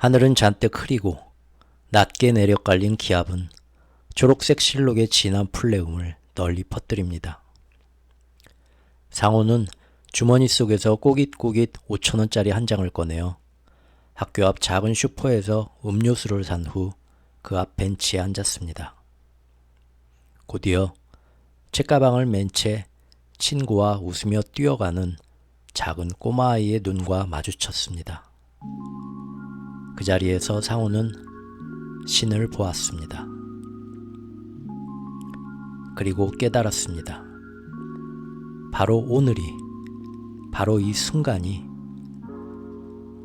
하늘은 잔뜩 흐리고 낮게 내려깔린 기압은 초록색 실록의 진한 플레움을 널리 퍼뜨립니다. 상호는 주머니 속에서 꼬깃꼬깃 5,000원짜리 한 장을 꺼내어 학교 앞 작은 슈퍼에서 음료수를 산 후 그 앞 벤치에 앉았습니다. 곧이어 책가방을 맨 채 친구와 웃으며 뛰어가는 작은 꼬마아이의 눈과 마주쳤습니다. 그 자리에서 상호는 신을 보았습니다. 그리고 깨달았습니다. 바로 오늘이, 바로 이 순간이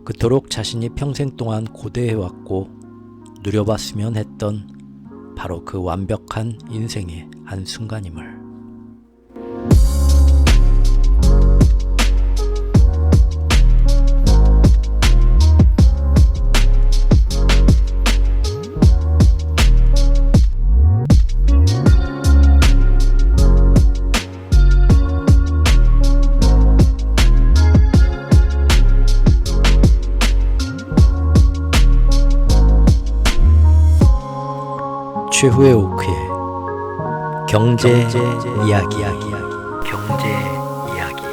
그토록 자신이 평생 동안 고대해왔고 누려봤으면 했던 바로 그 완벽한 인생의 한 순간임을. 최후의 오크의 경제 이야기. 경제 이야기.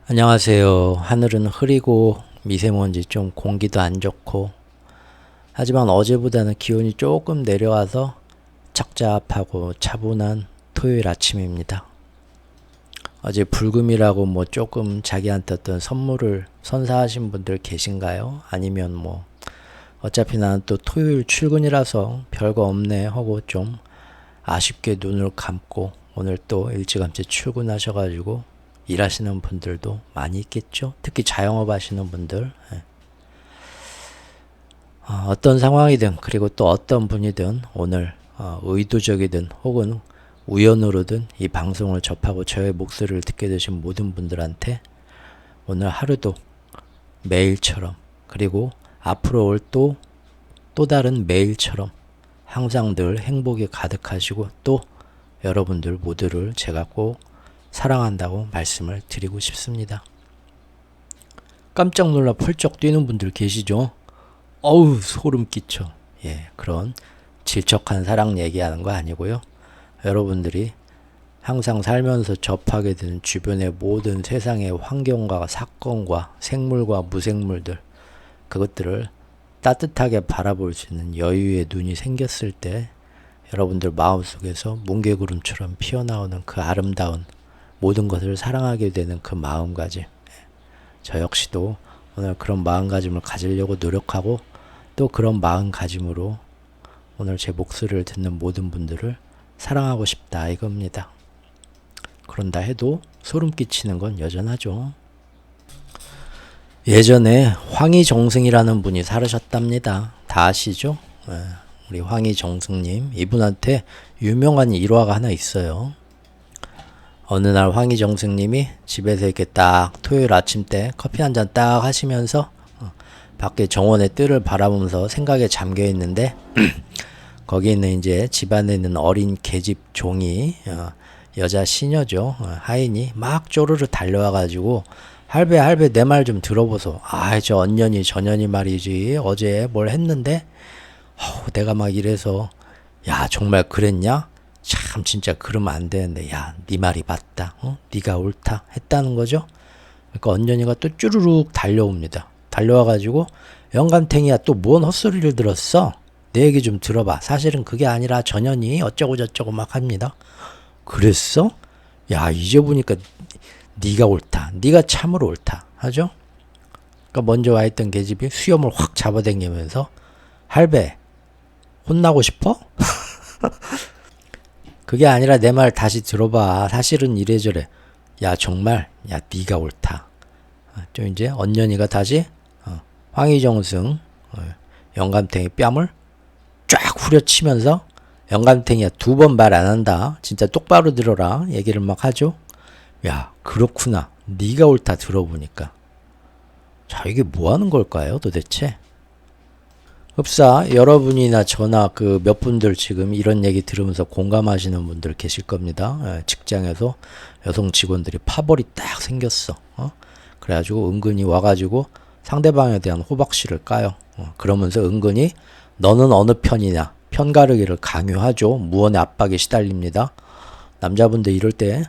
안녕하세요. 하늘은 흐리고 미세먼지 좀 공기도 안 좋고 하지만 어제보다는 기온이 조금 내려와서 적잡하고 차분한 토요일 아침입니다. 어제 불금이라고 뭐 조금 자기한테 어떤 선물을 선사하신 분들 계신가요? 아니면 뭐 어차피 나는 또 토요일 출근이라서 별거 없네 하고 좀 아쉽게 눈을 감고 오늘 또 일찌감치 출근하셔가지고 일하시는 분들도 많이 있겠죠. 특히 자영업 하시는 분들. 어떤 상황이든 그리고 또 어떤 분이든 오늘 의도적이든 혹은 우연으로든 이 방송을 접하고 저의 목소리를 듣게 되신 모든 분들한테 오늘 하루도 매일처럼 그리고 앞으로 올 또 다른 매일처럼 항상 늘 행복이 가득하시고 또 여러분들 모두를 제가 꼭 사랑한다고 말씀을 드리고 싶습니다. 깜짝 놀라 펄쩍 뛰는 분들 계시죠? 어우 소름 끼쳐. 그런 질척한 사랑 얘기하는 거 아니고요. 여러분들이 항상 살면서 접하게 되는 주변의 모든 세상의 환경과 사건과 생물과 무생물들 그것들을 따뜻하게 바라볼 수 있는 여유의 눈이 생겼을 때 여러분들 마음속에서 뭉게구름처럼 피어나오는 그 아름다운 모든 것을 사랑하게 되는 그 마음가짐. 저 역시도 오늘 그런 마음가짐을 가지려고 노력하고 또 그런 마음가짐으로 오늘 제 목소리를 듣는 모든 분들을 사랑하고 싶다 이겁니다. 그런다 해도 소름 끼치는 건 여전하죠. 예전에 황희정승이라는 분이 살으셨답니다. 다 아시죠? 우리 황희정승님, 이분한테 유명한 일화가 하나 있어요. 어느 날 황희정승님이 집에서 이렇게 딱 토요일 아침 때 커피 한 잔 딱 하시면서 밖에 정원의 뜰을 바라보면서 생각에 잠겨 있는데 거기 있는 이제 집안에 있는 어린 계집 종이 여자 시녀죠. 하인이 막 쪼르르 달려와 가지고 할배 내 말 좀 들어보소. 저 언년이 저년이 말이지 어제 뭘 했는데 내가 막 이래서 야 정말 그랬냐? 참 진짜 그러면 안 되는데 야 네 말이 맞다. 네가 옳다 했다는 거죠. 그러니까 언년이가 또 쭈르륵 달려옵니다. 달려와가지고 영감탱이야 또 뭔 헛소리를 들었어? 내 얘기 좀 들어봐. 사실은 그게 아니라 전현이 어쩌고 저쩌고 막 합니다. 그랬어? 야 이제 보니까 네가 옳다. 네가 참으로 옳다. 하죠? 그러니까 먼저 와있던 계집이 수염을 확 잡아당기면서 할배 혼나고 싶어? 그게 아니라 내 말 다시 들어봐. 사실은 이래저래. 야 정말 야 네가 옳다. 좀 이제 언년이가 다시 황희정승 영감탱이 뺨을 쫙 후려치면서 영감탱이야 두 번 말 안 한다. 진짜 똑바로 들어라. 얘기를 막 하죠. 야 그렇구나. 네가 옳다 들어보니까. 자, 이게 뭐 하는 걸까요, 도대체? 흡사 여러분이나 저나 그 몇 분들 지금 이런 얘기 들으면서 공감하시는 분들 계실 겁니다. 직장에서 여성 직원들이 파벌이 딱 생겼어. 그래가지고 은근히 와가지고 상대방에 대한 호박씨를 까요. 그러면서 은근히 너는 어느 편이냐 편가르기를 강요하죠. 무언의 압박에 시달립니다. 남자분들 이럴 때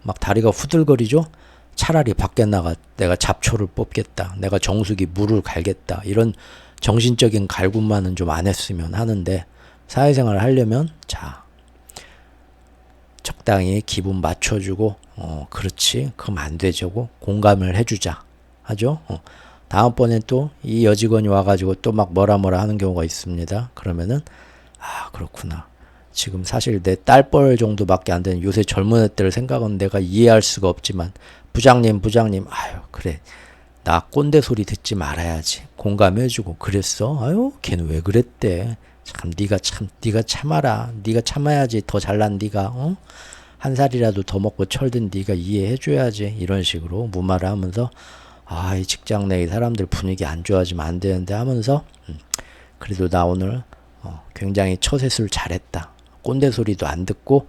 막 다리가 후들거리죠. 차라리 밖에 나가 내가 잡초를 뽑겠다. 내가 정수기 물을 갈겠다. 이런 정신적인 갈굼만은 좀 안 했으면 하는데 사회생활을 하려면 자 적당히 기분 맞춰주고 그렇지 그럼 안 되죠. 공감을 해주자 하죠. 다음번엔 또 이 여직원이 와가지고 또 막 뭐라 하는 경우가 있습니다. 그러면은 아 그렇구나. 지금 사실 내 딸뻘 정도밖에 안 되는 요새 젊은 애들 생각은 내가 이해할 수가 없지만 부장님 아유 그래 나 꼰대 소리 듣지 말아야지 공감해주고 그랬어. 아유 걔는 왜 그랬대. 참 네가 참아라. 네가 참아야지 더 잘난 네가 한 살이라도 더 먹고 철든 네가 이해해줘야지. 이런 식으로 무마를 하면서 아 이 직장 내 사람들 분위기 안 좋아지면 안 되는데 하면서 그래도 나 오늘 굉장히 처세술 잘했다. 꼰대 소리도 안 듣고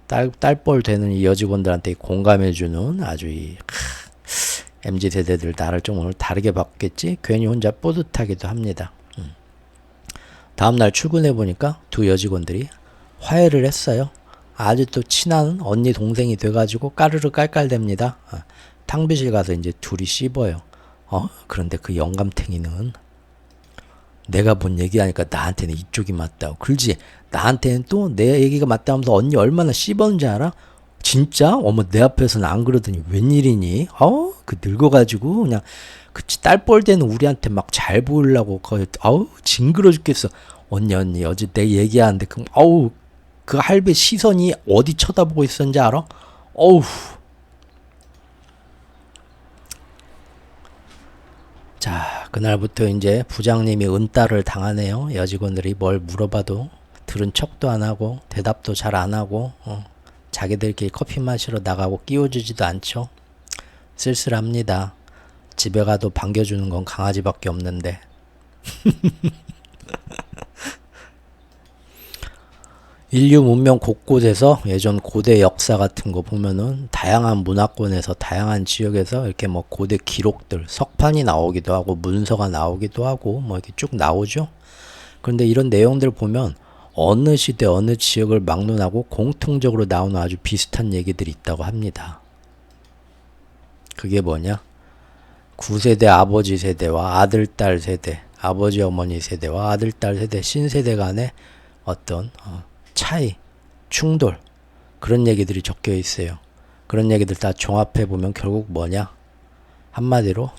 딸뻘 되는 이 여직원들한테 공감해주는 아주 이 MZ세대들 나를 좀 오늘 다르게 봤겠지? 괜히 혼자 뿌듯하기도 합니다. 다음날 출근해보니까 두 여직원들이 화해를 했어요. 아주 또 친한 언니 동생이 돼가지고 까르르 깔깔댑니다. 탕비실 가서 이제 둘이 씹어요. 그런데 그 영감탱이는 내가 본 얘기하니까 나한테는 이쪽이 맞다고. 그러지 나한테는 또 내 얘기가 맞다면서 언니 얼마나 씹었는지 알아? 진짜? 어머 내 앞에서는 안 그러더니 웬일이니? 그 늙어가지고 그냥 그치 딸뻘 되는 우리한테 막 잘 보이려고 거의 징그러 죽겠어. 언니 어제 내 얘기하는데 그 할배 시선이 어디 쳐다보고 있었는지 알아? 자 그날부터 이제 부장님이 은따를 당하네요. 여직원들이 뭘 물어봐도 들은 척도 안 하고 대답도 잘 안 하고 자기들끼리 커피 마시러 나가고 끼워주지도 않죠. 쓸쓸합니다. 집에 가도 반겨주는 건 강아지밖에 없는데. 인류 문명 곳곳에서 예전 고대 역사 같은 거 보면은 다양한 문화권에서 다양한 지역에서 이렇게 뭐 고대 기록들 석판이 나오기도 하고 문서가 나오기도 하고 뭐 이렇게 쭉 나오죠. 그런데 이런 내용들 보면 어느 시대 어느 지역을 막론하고 공통적으로 나오는 아주 비슷한 얘기들이 있다고 합니다. 그게 뭐냐? 9세대 아버지 세대와 아들 딸 세대, 아버지 어머니 세대와 아들 딸 세대, 신세대 간의 어떤 차이, 충돌 그런 얘기들이 적혀 있어요. 그런 얘기들 다 종합해 보면 결국 뭐냐? 한마디로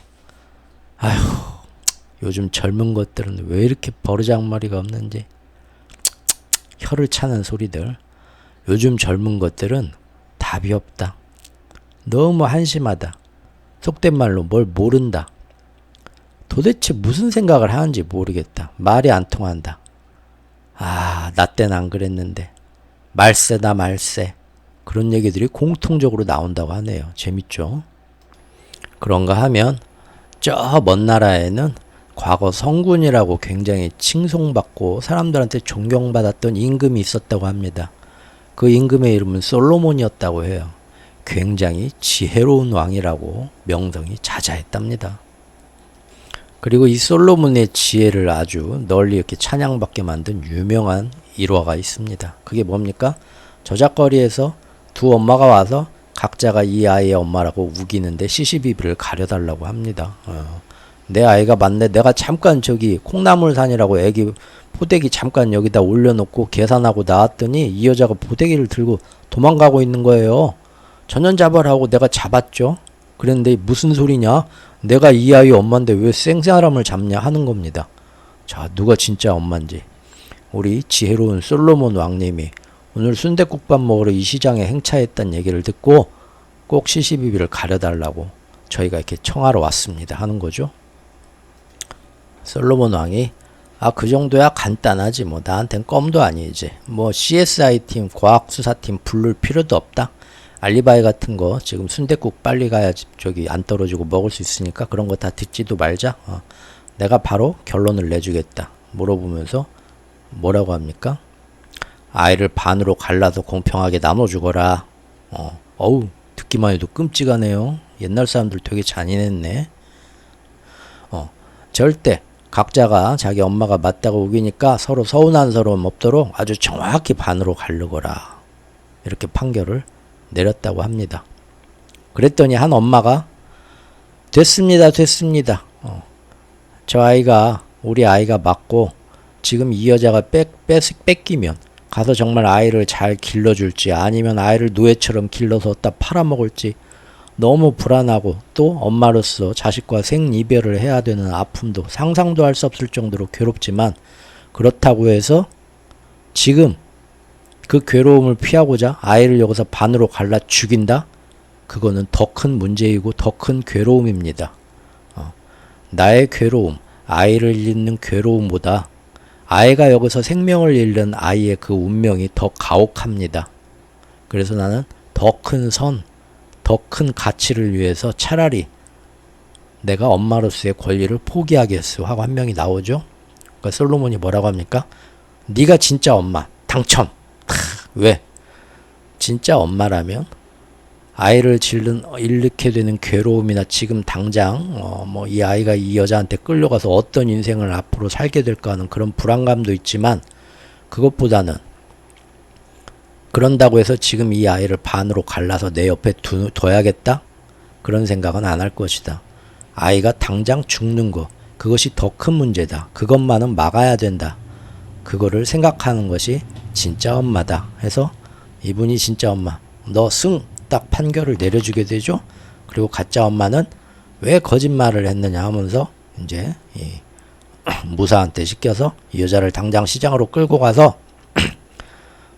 아휴 요즘 젊은 것들은 왜 이렇게 버르장머리가 없는지 혀를 차는 소리들. 요즘 젊은 것들은 답이 없다. 너무 한심하다. 속된 말로 뭘 모른다. 도대체 무슨 생각을 하는지 모르겠다. 말이 안 통한다. 나 때는 안 그랬는데. 말세다 말세. 그런 얘기들이 공통적으로 나온다고 하네요. 재밌죠? 그런가 하면 저 먼 나라에는 과거 성군이라고 굉장히 칭송받고 사람들한테 존경받았던 임금이 있었다고 합니다. 그 임금의 이름은 솔로몬이었다고 해요. 굉장히 지혜로운 왕이라고 명성이 자자했답니다. 그리고 이 솔로몬의 지혜를 아주 널리 이렇게 찬양받게 만든 유명한 일화가 있습니다. 그게 뭡니까? 저작거리에서 두 엄마가 와서 각자가 이 아이의 엄마라고 우기는데 시시비비를 가려달라고 합니다. 내 아이가 맞네. 내가 잠깐 저기 콩나물산이라고 애기 포대기 잠깐 여기다 올려놓고 계산하고 나왔더니 이 여자가 포대기를 들고 도망가고 있는 거예요. 전연자발하고 내가 잡았죠. 그런데 무슨 소리냐? 내가 이 아이 엄마인데 왜 생사람을 잡냐 하는 겁니다. 자, 누가 진짜 엄마인지. 우리 지혜로운 솔로몬 왕님이 오늘 순댓국밥 먹으러 이 시장에 행차했다는 얘기를 듣고 꼭 시시비비를 가려달라고 저희가 이렇게 청하러 왔습니다 하는 거죠. 솔로몬 왕이 그 정도야 간단하지 뭐 나한텐 껌도 아니지 뭐 CSI 팀 과학수사팀 부를 필요도 없다. 알리바이 같은 거 지금 순댓국 빨리 가야 저기 안 떨어지고 먹을 수 있으니까 그런 거 다 듣지도 말자. 내가 바로 결론을 내주겠다. 물어보면서 뭐라고 합니까? 아이를 반으로 갈라서 공평하게 나눠주거라. 어우, 듣기만 해도 끔찍하네요. 옛날 사람들 되게 잔인했네. 절대 각자가 자기 엄마가 맞다고 우기니까 서로 서운한 서러움 없도록 아주 정확히 반으로 가르거라. 이렇게 판결을 내렸다고 합니다. 그랬더니 한 엄마가 됐습니다. 저 아이가 우리 아이가 맞고 지금 이 여자가 뺏기면 가서 정말 아이를 잘 길러줄지 아니면 아이를 노예처럼 길러서 갖다 팔아먹을지 너무 불안하고 또 엄마로서 자식과 생이별을 해야 되는 아픔도 상상도 할 수 없을 정도로 괴롭지만 그렇다고 해서 지금 그 괴로움을 피하고자 아이를 여기서 반으로 갈라 죽인다? 그거는 더 큰 문제이고 더 큰 괴로움입니다. 나의 괴로움, 아이를 잃는 괴로움보다 아이가 여기서 생명을 잃는 아이의 그 운명이 더 가혹합니다. 그래서 나는 더 큰 선, 더 큰 가치를 위해서 차라리 내가 엄마로서의 권리를 포기하겠소 하고 한 명이 나오죠. 그러니까 솔로몬이 뭐라고 합니까? 네가 진짜 엄마 당첨. 왜? 진짜 엄마라면 아이를 잃게 되는 괴로움이나 지금 당장 이 아이가 이 여자한테 끌려가서 어떤 인생을 앞으로 살게 될까 하는 그런 불안감도 있지만 그것보다는 그런다고 해서 지금 이 아이를 반으로 갈라서 내 옆에 둬야겠다? 그런 생각은 안 할 것이다. 아이가 당장 죽는 거 그것이 더 큰 문제다. 그것만은 막아야 된다. 그거를 생각하는 것이 진짜 엄마다 해서 이분이 진짜 엄마 너 승! 딱 판결을 내려주게 되죠. 그리고 가짜 엄마는 왜 거짓말을 했느냐 하면서 이제 무사한테 시켜서 이 여자를 당장 시장으로 끌고 가서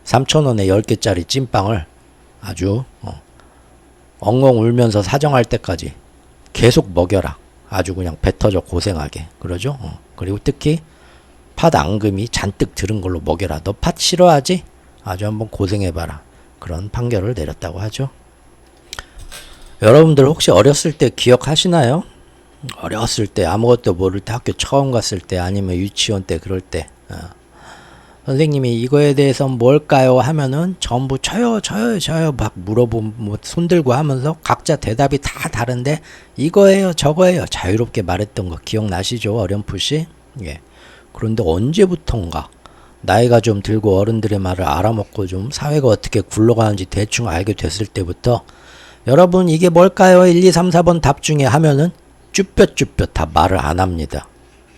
3,000원에 10개짜리 찐빵을 아주 엉엉 울면서 사정할 때까지 계속 먹여라. 아주 그냥 배 터져 고생하게. 그러죠. 그리고 특히 팥 앙금이 잔뜩 들은 걸로 먹여라. 너 팥 싫어하지? 아주 한번 고생해봐라. 그런 판결을 내렸다고 하죠. 여러분들 혹시 어렸을 때 기억하시나요? 어렸을 때 아무것도 모를 때 학교 처음 갔을 때 아니면 유치원 때 그럴 때 선생님이 이거에 대해서 뭘까요? 하면은 전부 저요 막 물어보면 손들고 하면서 각자 대답이 다 다른데 이거예요 저거예요 자유롭게 말했던 거 기억나시죠? 어렴풋이. 예. 그런데 언제부턴가 나이가 좀 들고 어른들의 말을 알아먹고 좀 사회가 어떻게 굴러가는지 대충 알게 됐을 때부터 여러분 이게 뭘까요? 1, 2, 3, 4번 답 중에 하면은 쭈뼛쭈뼛 다 말을 안 합니다.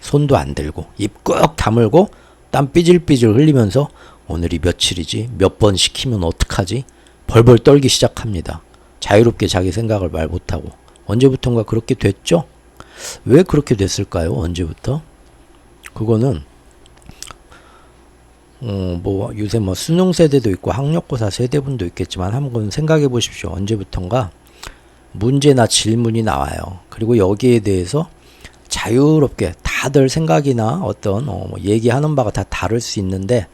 손도 안 들고 입 꾹 다물고 땀 삐질삐질 흘리면서 오늘이 며칠이지? 몇 번 시키면 어떡하지? 벌벌 떨기 시작합니다. 자유롭게 자기 생각을 말 못하고. 언제부턴가 그렇게 됐죠? 왜 그렇게 됐을까요? 언제부터? 그거는 요새 수능 세대도 있고 학력고사 세대분도 있겠지만 한번 생각해 보십시오. 언제부턴가 문제나 질문이 나와요. 그리고 여기에 대해서 자유롭게 다들 생각이나 어떤 얘기하는 바가 다 다를 수 있는데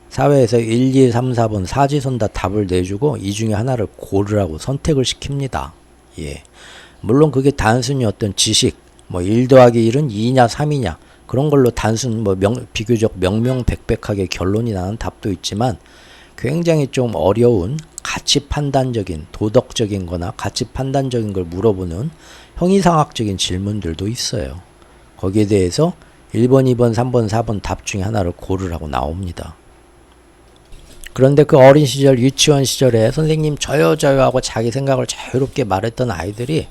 사회에서 1, 2, 3, 4번 사지선 다 답을 내주고 이 중에 하나를 고르라고 선택을 시킵니다. 예. 물론 그게 단순히 어떤 지식 1 더하기 1은 2냐 3이냐 그런 걸로 단순 비교적 명명백백하게 결론이 나는 답도 있지만 굉장히 좀 어려운 가치 판단적인 도덕적인 거나 가치 판단적인 걸 물어보는 형이상학적인 질문들도 있어요. 거기에 대해서 1번, 2번, 3번, 4번 답 중에 하나를 고르라고 나옵니다. 그런데 그 어린 시절 유치원 시절에 선생님 저요 하고 자기 생각을 자유롭게 말했던 아이들이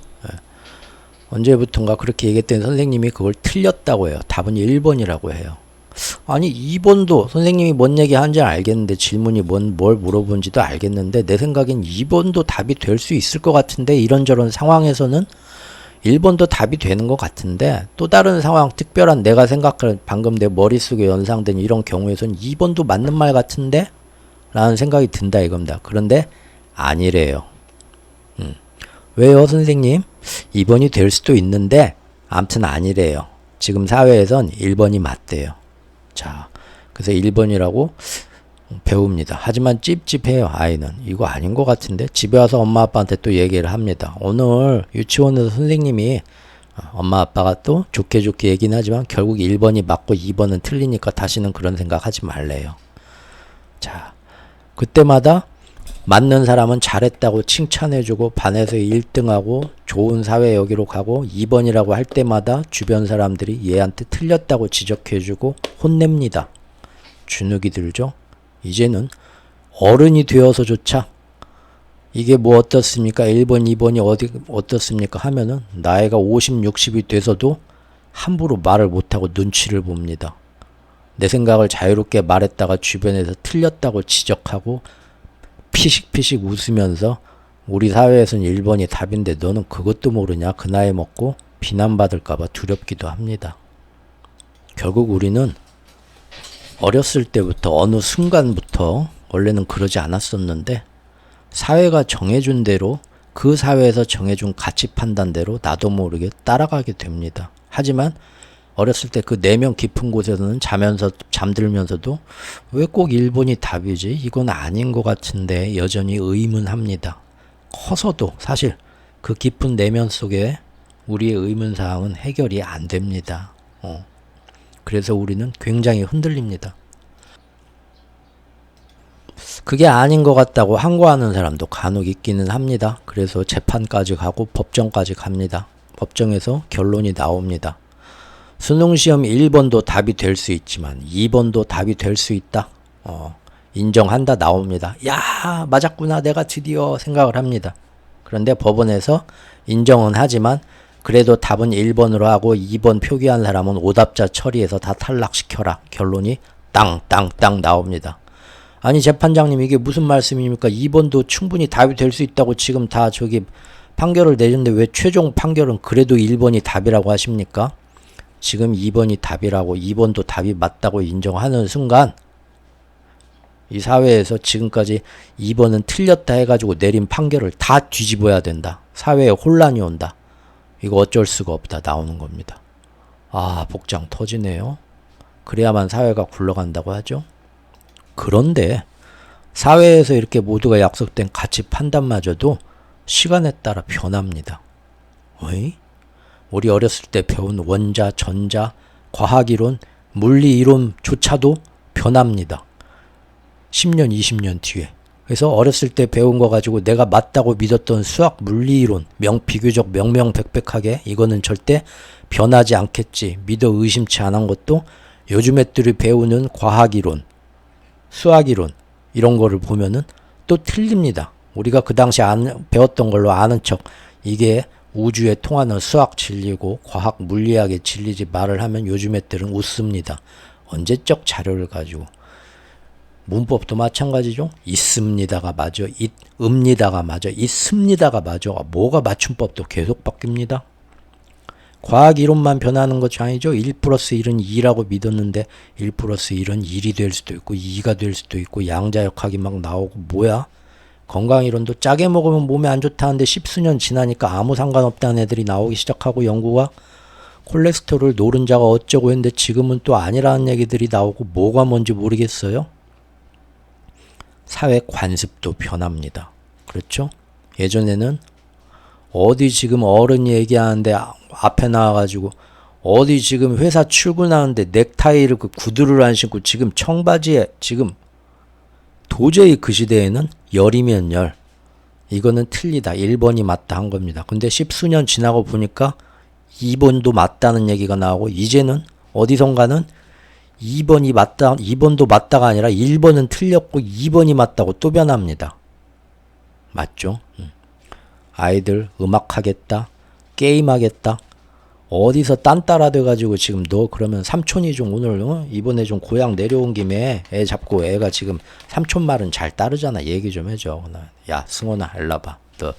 언제부턴가 그렇게 얘기했더니 선생님이 그걸 틀렸다고 해요. 답은 1번이라고 해요. 아니 2번도 선생님이 뭔 얘기 하는지 알겠는데 질문이 뭘 물어본지도 알겠는데 내 생각엔 2번도 답이 될 수 있을 것 같은데 이런저런 상황에서는 1번도 답이 되는 것 같은데 또 다른 상황 특별한 내가 생각할 방금 내 머릿속에 연상된 이런 경우에선 2번도 맞는 말 같은데 라는 생각이 든다 이겁니다. 그런데 아니래요. 왜요 선생님? 2번이 될 수도 있는데 아무튼 아니래요. 지금 사회에선 1번이 맞대요. 자, 그래서 1번이라고 배웁니다. 하지만 찝찝해요. 아이는 이거 아닌 것 같은데 집에 와서 엄마 아빠한테 또 얘기를 합니다. 오늘 유치원에서 선생님이 엄마 아빠가 또 좋게 얘기는 하지만 결국 1번이 맞고 2번은 틀리니까 다시는 그런 생각 하지 말래요. 자, 그때마다 맞는 사람은 잘했다고 칭찬해주고 반에서 1등하고 좋은 사회 여기로 가고 2번이라고 할 때마다 주변 사람들이 얘한테 틀렸다고 지적해주고 혼냅니다. 주눅이 들죠. 이제는 어른이 되어서조차 이게 뭐 어떻습니까? 1번, 2번이 어떻습니까? 하면은 나이가 50, 60이 돼서도 함부로 말을 못하고 눈치를 봅니다. 내 생각을 자유롭게 말했다가 주변에서 틀렸다고 지적하고 피식피식 웃으면서 우리 사회에서는 1번이 답인데 너는 그것도 모르냐? 그 나이 먹고 비난받을까봐 두렵기도 합니다. 결국 우리는 어렸을 때부터 어느 순간부터 원래는 그러지 않았었는데 사회가 정해준 대로 그 사회에서 정해준 가치 판단대로 나도 모르게 따라가게 됩니다. 하지만 어렸을 때 그 내면 깊은 곳에서는 잠들면서도 왜 꼭 1번이 답이지? 이건 아닌 것 같은데 여전히 의문합니다. 커서도 사실 그 깊은 내면 속에 우리의 의문사항은 해결이 안 됩니다. 그래서 우리는 굉장히 흔들립니다. 그게 아닌 것 같다고 항거하는 사람도 간혹 있기는 합니다. 그래서 재판까지 가고 법정까지 갑니다. 법정에서 결론이 나옵니다. 수능시험 1번도 답이 될 수 있지만 2번도 답이 될 수 있다. 인정한다 나옵니다. 야, 맞았구나. 내가 드디어 생각을 합니다. 그런데 법원에서 인정은 하지만 그래도 답은 1번으로 하고 2번 표기한 사람은 오답자 처리해서 다 탈락시켜라. 결론이 땅땅땅 나옵니다. 아니 재판장님 이게 무슨 말씀입니까? 2번도 충분히 답이 될 수 있다고 지금 다 저기 판결을 내줬는데 왜 최종 판결은 그래도 1번이 답이라고 하십니까? 지금 2번이 답이라고 2번도 답이 맞다고 인정하는 순간 이 사회에서 지금까지 2번은 틀렸다 해가지고 내린 판결을 다 뒤집어야 된다. 사회에 혼란이 온다. 이거 어쩔 수가 없다 나오는 겁니다. 아, 복장 터지네요. 그래야만 사회가 굴러간다고 하죠. 그런데 사회에서 이렇게 모두가 약속된 가치 판단마저도 시간에 따라 변합니다. 어이? 우리 어렸을 때 배운 원자, 전자, 과학이론, 물리이론조차도 변합니다. 10년, 20년 뒤에. 그래서 어렸을 때 배운 거 가지고 내가 맞다고 믿었던 수학, 물리이론, 비교적 명명백백하게 이거는 절대 변하지 않겠지. 믿어 의심치 않은 것도 요즘 애들이 배우는 과학이론, 수학이론 이런 거를 보면은 또 틀립니다. 우리가 그 당시 배웠던 걸로 아는 척 이게 우주에 통하는 수학 진리고 과학 물리학의 진리지 말을 하면 요즘 애들은 웃습니다. 언제적 자료를 가지고. 문법도 마찬가지죠. 있습니다가 맞아. 있읍니다가 맞아. 있습니다가 맞아. 뭐가 맞춤법도 계속 바뀝니다. 과학 이론만 변하는 것이 아니죠. 1 플러스 1은 2라고 믿었는데 1 플러스 1은 1이 될 수도 있고 2가 될 수도 있고 양자역학이 막 나오고 뭐야? 건강이론도 짜게 먹으면 몸에 안 좋다는데 10수년 지나니까 아무 상관없다는 애들이 나오기 시작하고 연구가 콜레스테롤 노른자가 어쩌고 했는데 지금은 또 아니라는 얘기들이 나오고 뭐가 뭔지 모르겠어요. 사회 관습도 변합니다. 그렇죠? 예전에는 어디 지금 어른이 얘기하는데 앞에 나와가지고 어디 지금 회사 출근하는데 넥타이를 그 구두를 안 신고 지금 청바지에 지금 도저히 그 시대에는 열이면 열. 이거는 틀리다. 1번이 맞다 한 겁니다. 근데 10수년 지나고 보니까 2번도 맞다는 얘기가 나오고 이제는 어디선가는 2번이 맞다, 2번도 맞다가 아니라 1번은 틀렸고 2번이 맞다고 또 변합니다. 맞죠? 아이들 음악하겠다, 게임하겠다, 어디서 딴따라 돼가지고 지금 너 그러면 삼촌이 좀 오늘 이번에 좀 고향 내려온 김에 애 잡고 애가 지금 삼촌 말은 잘 따르잖아. 얘기 좀 해줘. 야 승원아 일로 와봐. 너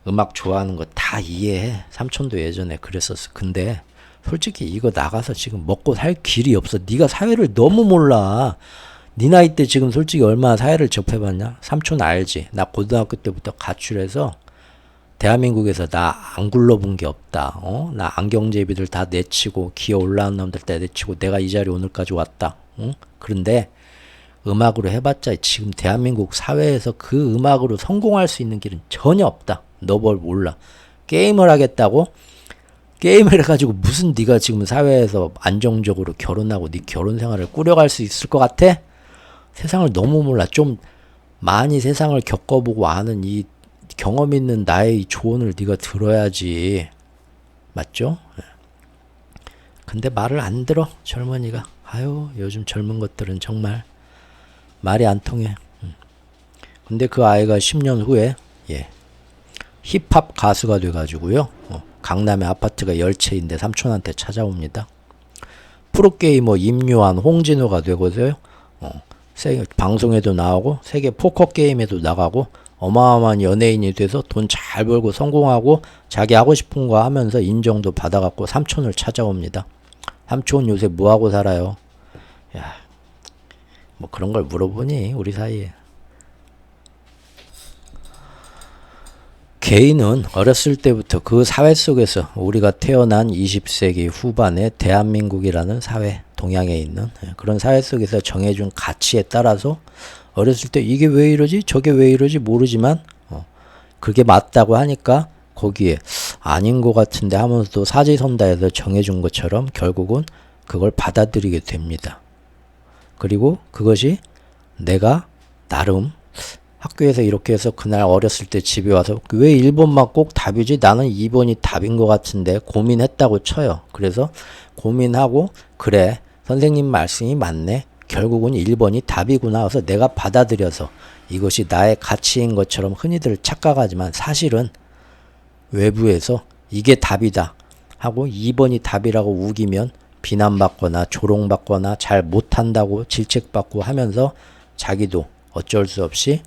음악 좋아하는 거 다 이해해. 삼촌도 예전에 그랬었어. 근데 솔직히 이거 나가서 지금 먹고 살 길이 없어. 네가 사회를 너무 몰라. 네 나이 때 지금 솔직히 얼마나 사회를 접해봤냐? 삼촌 알지? 나 고등학교 때부터 가출해서 대한민국에서 나 안 굴러본 게 없다. 나 안경제비들 다 내치고 기어 올라온 놈들 다 내치고 내가 이 자리에 오늘까지 왔다. 그런데 음악으로 해봤자 지금 대한민국 사회에서 그 음악으로 성공할 수 있는 길은 전혀 없다. 너 뭘 몰라. 게임을 하겠다고? 게임을 해가지고 무슨 네가 지금 사회에서 안정적으로 결혼하고 네 결혼 생활을 꾸려갈 수 있을 것 같아? 세상을 너무 몰라. 좀 많이 세상을 겪어보고 아는 이 경험 있는 나의 이 조언을 네가 들어야지. 맞죠? 근데 말을 안 들어 젊은이가. 아유 요즘 젊은 것들은 정말 말이 안 통해. 근데 그 아이가 10년 후에 힙합 가수가 돼가지고요. 강남에 아파트가 10채인데 삼촌한테 찾아옵니다. 프로게이머 임요한 홍진호가 되고서요. 방송에도 나오고 세계 포커 게임에도 나가고 어마어마한 연예인이 돼서 돈 잘 벌고 성공하고 자기 하고 싶은 거 하면서 인정도 받아갖고 삼촌을 찾아옵니다. 삼촌 요새 뭐하고 살아요? 야, 뭐 그런 걸 물어보니 우리 사이에. 개인은 어렸을 때부터 그 사회 속에서 우리가 태어난 20세기 후반의 대한민국이라는 사회, 동양에 있는 그런 사회 속에서 정해준 가치에 따라서 어렸을 때 이게 왜 이러지? 저게 왜 이러지? 모르지만 그게 맞다고 하니까 거기에 아닌 것 같은데 하면서도 사지선다해서 정해준 것처럼 결국은 그걸 받아들이게 됩니다. 그리고 그것이 내가 나름 학교에서 이렇게 해서 그날 어렸을 때 집에 와서 왜 1번만 꼭 답이지? 나는 2번이 답인 것 같은데 고민했다고 쳐요. 그래서 고민하고 그래 선생님 말씀이 맞네. 결국은 1번이 답이구나 해서 내가 받아들여서 이것이 나의 가치인 것처럼 흔히들 착각하지만 사실은 외부에서 이게 답이다 하고 2번이 답이라고 우기면 비난받거나 조롱받거나 잘 못한다고 질책받고 하면서 자기도 어쩔 수 없이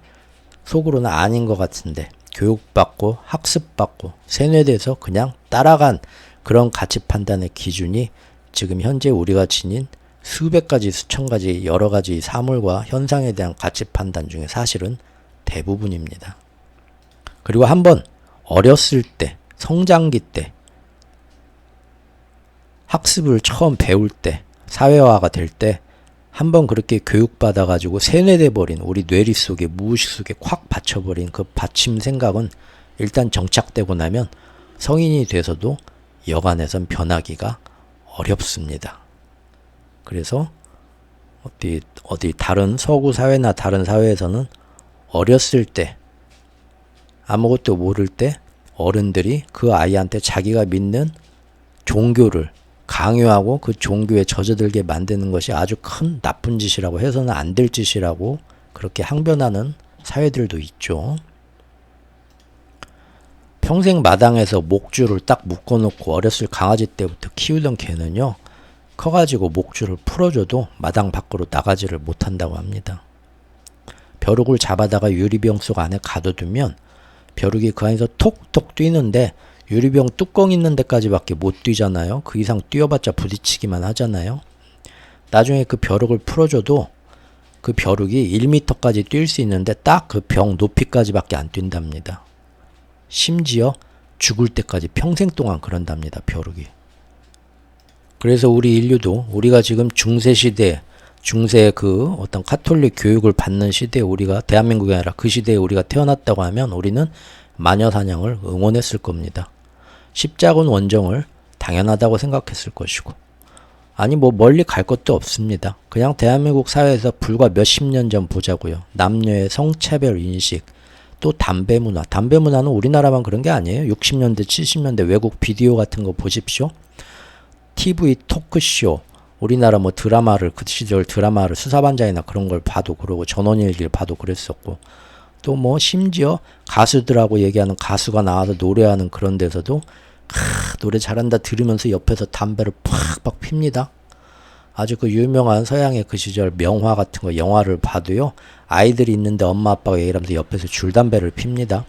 속으로는 아닌 것 같은데 교육받고 학습받고 세뇌돼서 그냥 따라간 그런 가치 판단의 기준이 지금 현재 우리가 지닌 수백 가지 수천 가지 여러 가지 사물과 현상에 대한 가치 판단 중에 사실은 대부분입니다. 그리고 한번 어렸을 때 성장기 때 학습을 처음 배울 때 사회화가 될 때 한번 그렇게 교육받아가지고 세뇌돼 버린 우리 뇌리 속에 무의식 속에 콱 받쳐버린 그 받침 생각은 일단 정착되고 나면 성인이 돼서도 여간에선 변하기가 어렵습니다. 그래서 어디 다른 서구 사회나 다른 사회에서는 어렸을 때 아무것도 모를 때 어른들이 그 아이한테 자기가 믿는 종교를 강요하고 그 종교에 젖어들게 만드는 것이 아주 큰 나쁜 짓이라고 해서는 안 될 짓이라고 그렇게 항변하는 사회들도 있죠. 평생 마당에서 목줄을 딱 묶어놓고 어렸을 강아지 때부터 키우던 개는요. 커가지고 목줄을 풀어줘도 마당 밖으로 나가지를 못한다고 합니다. 벼룩을 잡아다가 유리병 속 안에 가둬두면 벼룩이 그 안에서 톡톡 뛰는데 유리병 뚜껑 있는 데까지밖에 못 뛰잖아요. 그 이상 뛰어봤자 부딪히기만 하잖아요. 나중에 그 벼룩을 풀어줘도 그 벼룩이 1m까지 뛸 수 있는데 딱 그 병 높이까지밖에 안 뛴답니다. 심지어 죽을 때까지 평생 동안 그런답니다. 벼룩이. 그래서 우리 인류도 우리가 지금 중세 시대 중세 그 어떤 카톨릭 교육을 받는 시대에 우리가 대한민국이 아니라 그 시대에 우리가 태어났다고 하면 우리는 마녀 사냥을 응원했을 겁니다. 십자군 원정을 당연하다고 생각했을 것이고 아니 뭐 멀리 갈 것도 없습니다. 그냥 대한민국 사회에서 불과 몇십 년 전 보자고요. 남녀의 성차별 인식 또 담배 문화. 담배 문화는 우리나라만 그런 게 아니에요. 60년대 70년대 외국 비디오 같은 거 보십시오. TV 토크쇼 우리나라 뭐 드라마를 그 시절 드라마를 수사반장이나 그런 걸 봐도 그러고 전원일기를 봐도 그랬었고 또 뭐 심지어 가수들하고 얘기하는 가수가 나와서 노래하는 그런 데서도 노래 잘한다 들으면서 옆에서 담배를 팍팍 핍니다. 아주 그 유명한 서양의 그 시절 명화 같은 거 영화를 봐도요. 아이들이 있는데 엄마 아빠가 얘기를 하면서 옆에서 줄담배를 핍니다.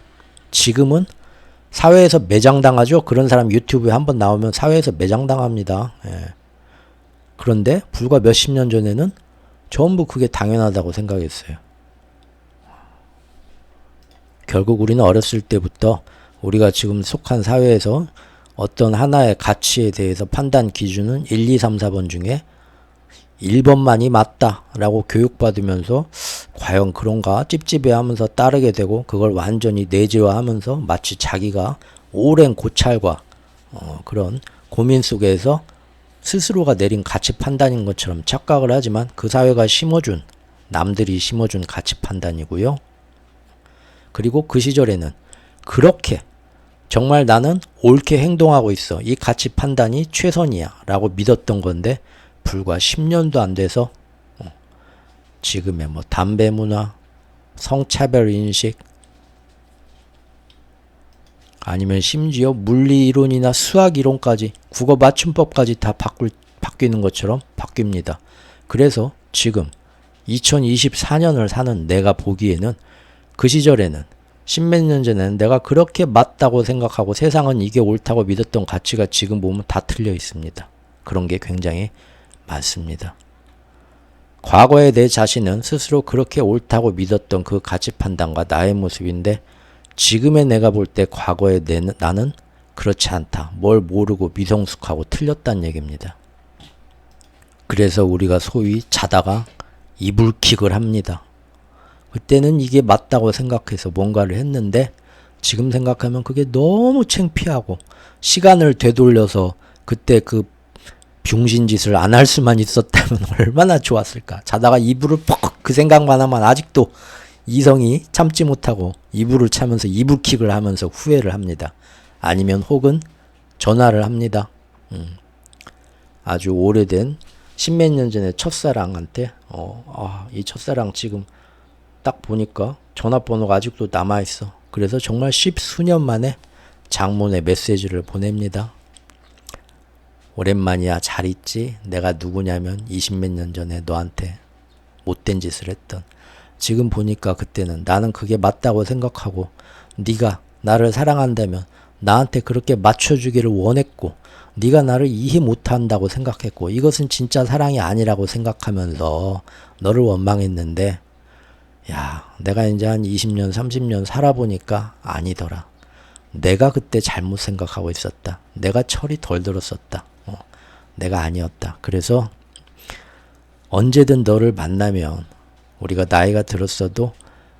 지금은 사회에서 매장당하죠. 그런 사람 유튜브에 한번 나오면 사회에서 매장당합니다. 예. 그런데 불과 몇십 년 전에는 전부 그게 당연하다고 생각했어요. 결국 우리는 어렸을 때부터 우리가 지금 속한 사회에서 어떤 하나의 가치에 대해서 판단 기준은 1, 2, 3, 4번 중에 1번만이 맞다 라고 교육받으면서 과연 그런가 찝찝해 하면서 따르게 되고 그걸 완전히 내재화하면서 마치 자기가 오랜 고찰과 그런 고민 속에서 스스로가 내린 가치 판단인 것처럼 착각을 하지만 그 사회가 심어준, 남들이 심어준 가치 판단이고요. 그리고 그 시절에는 그렇게 정말 나는 옳게 행동하고 있어, 이 가치 판단이 최선이야 라고 믿었던 건데 불과 10년도 안 돼서 지금의 뭐 담배 문화, 성차별 인식, 아니면 심지어 물리 이론이나 수학 이론까지, 국어 맞춤법까지 다 바뀌는 것처럼 바뀝니다. 그래서 지금 2024년을 사는 내가 보기에는 그 시절에는 십몇 년 전에는 내가 그렇게 맞다고 생각하고 세상은 이게 옳다고 믿었던 가치가 지금 보면 다 틀려 있습니다. 그런 게 굉장히 많습니다. 과거의 내 자신은 스스로 그렇게 옳다고 믿었던 그 가치 판단과 나의 모습인데 지금의 내가 볼 때 과거의 나는 그렇지 않다. 뭘 모르고 미성숙하고 틀렸다는 얘기입니다. 그래서 우리가 소위 자다가 이불킥을 합니다. 그때는 이게 맞다고 생각해서 뭔가를 했는데 지금 생각하면 그게 너무 창피하고 시간을 되돌려서 그때 그 병신짓을 안 할 수만 있었다면 얼마나 좋았을까. 자다가 이불을 퍽 그 생각만 하면 아직도 이성이 참지 못하고 이불을 차면서 이불킥을 하면서 후회를 합니다. 아니면 혹은 전화를 합니다. 아주 오래된 십몇 년 전에 첫사랑한테 이 첫사랑 지금 딱 보니까 전화번호가 아직도 남아있어. 그래서 정말 십수년 만에 장문의 메시지를 보냅니다. 오랜만이야, 잘 있지? 내가 누구냐면 20몇 년 전에 너한테 못된 짓을 했던. 지금 보니까 그때는 나는 그게 맞다고 생각하고 네가 나를 사랑한다면 나한테 그렇게 맞춰주기를 원했고 네가 나를 이해 못한다고 생각했고 이것은 진짜 사랑이 아니라고 생각하면서 너를 원망했는데 야, 내가 이제 한 20년 30년 살아보니까 아니더라. 내가 그때 잘못 생각하고 있었다. 내가 철이 덜 들었었다. 내가 아니었다. 그래서 언제든 너를 만나면 우리가 나이가 들었어도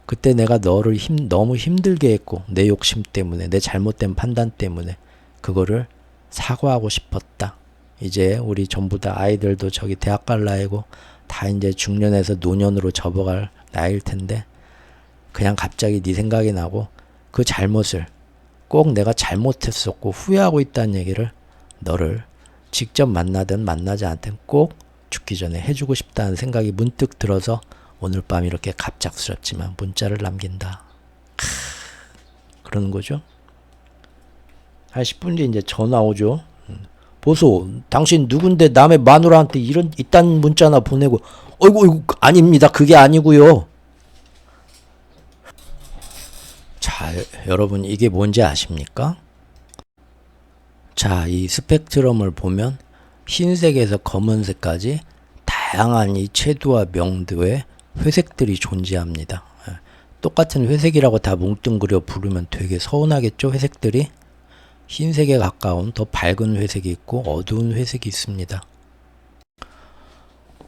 그때 내가 너를 너무 힘들게 했고 내 욕심 때문에 내 잘못된 판단 때문에 그거를 사과하고 싶었다. 이제 우리 전부 다 아이들도 저기 대학 갈 나이고 다 이제 중년에서 노년으로 접어갈 나이일 텐데 그냥 갑자기 네 생각이 나고 그 잘못을 꼭 내가 잘못했었고 후회하고 있다는 얘기를 너를 직접 만나든 만나지 않든 꼭 죽기 전에 해주고 싶다는 생각이 문득 들어서 오늘 밤 이렇게 갑작스럽지만 문자를 남긴다. 그러는 거죠. 한 10분 뒤에 이제 전화 오죠. 보소, 당신 누군데 남의 마누라한테 이딴 문자나 보내고 어이구 아닙니다. 그게 아니고요. 자, 여러분 이게 뭔지 아십니까? 자, 이 스펙트럼을 보면 흰색에서 검은색까지 다양한 이 채도와 명도의 회색들이 존재합니다. 똑같은 회색이라고 다 뭉뚱그려 부르면 되게 서운하겠죠, 회색들이? 흰색에 가까운 더 밝은 회색이 있고 어두운 회색이 있습니다.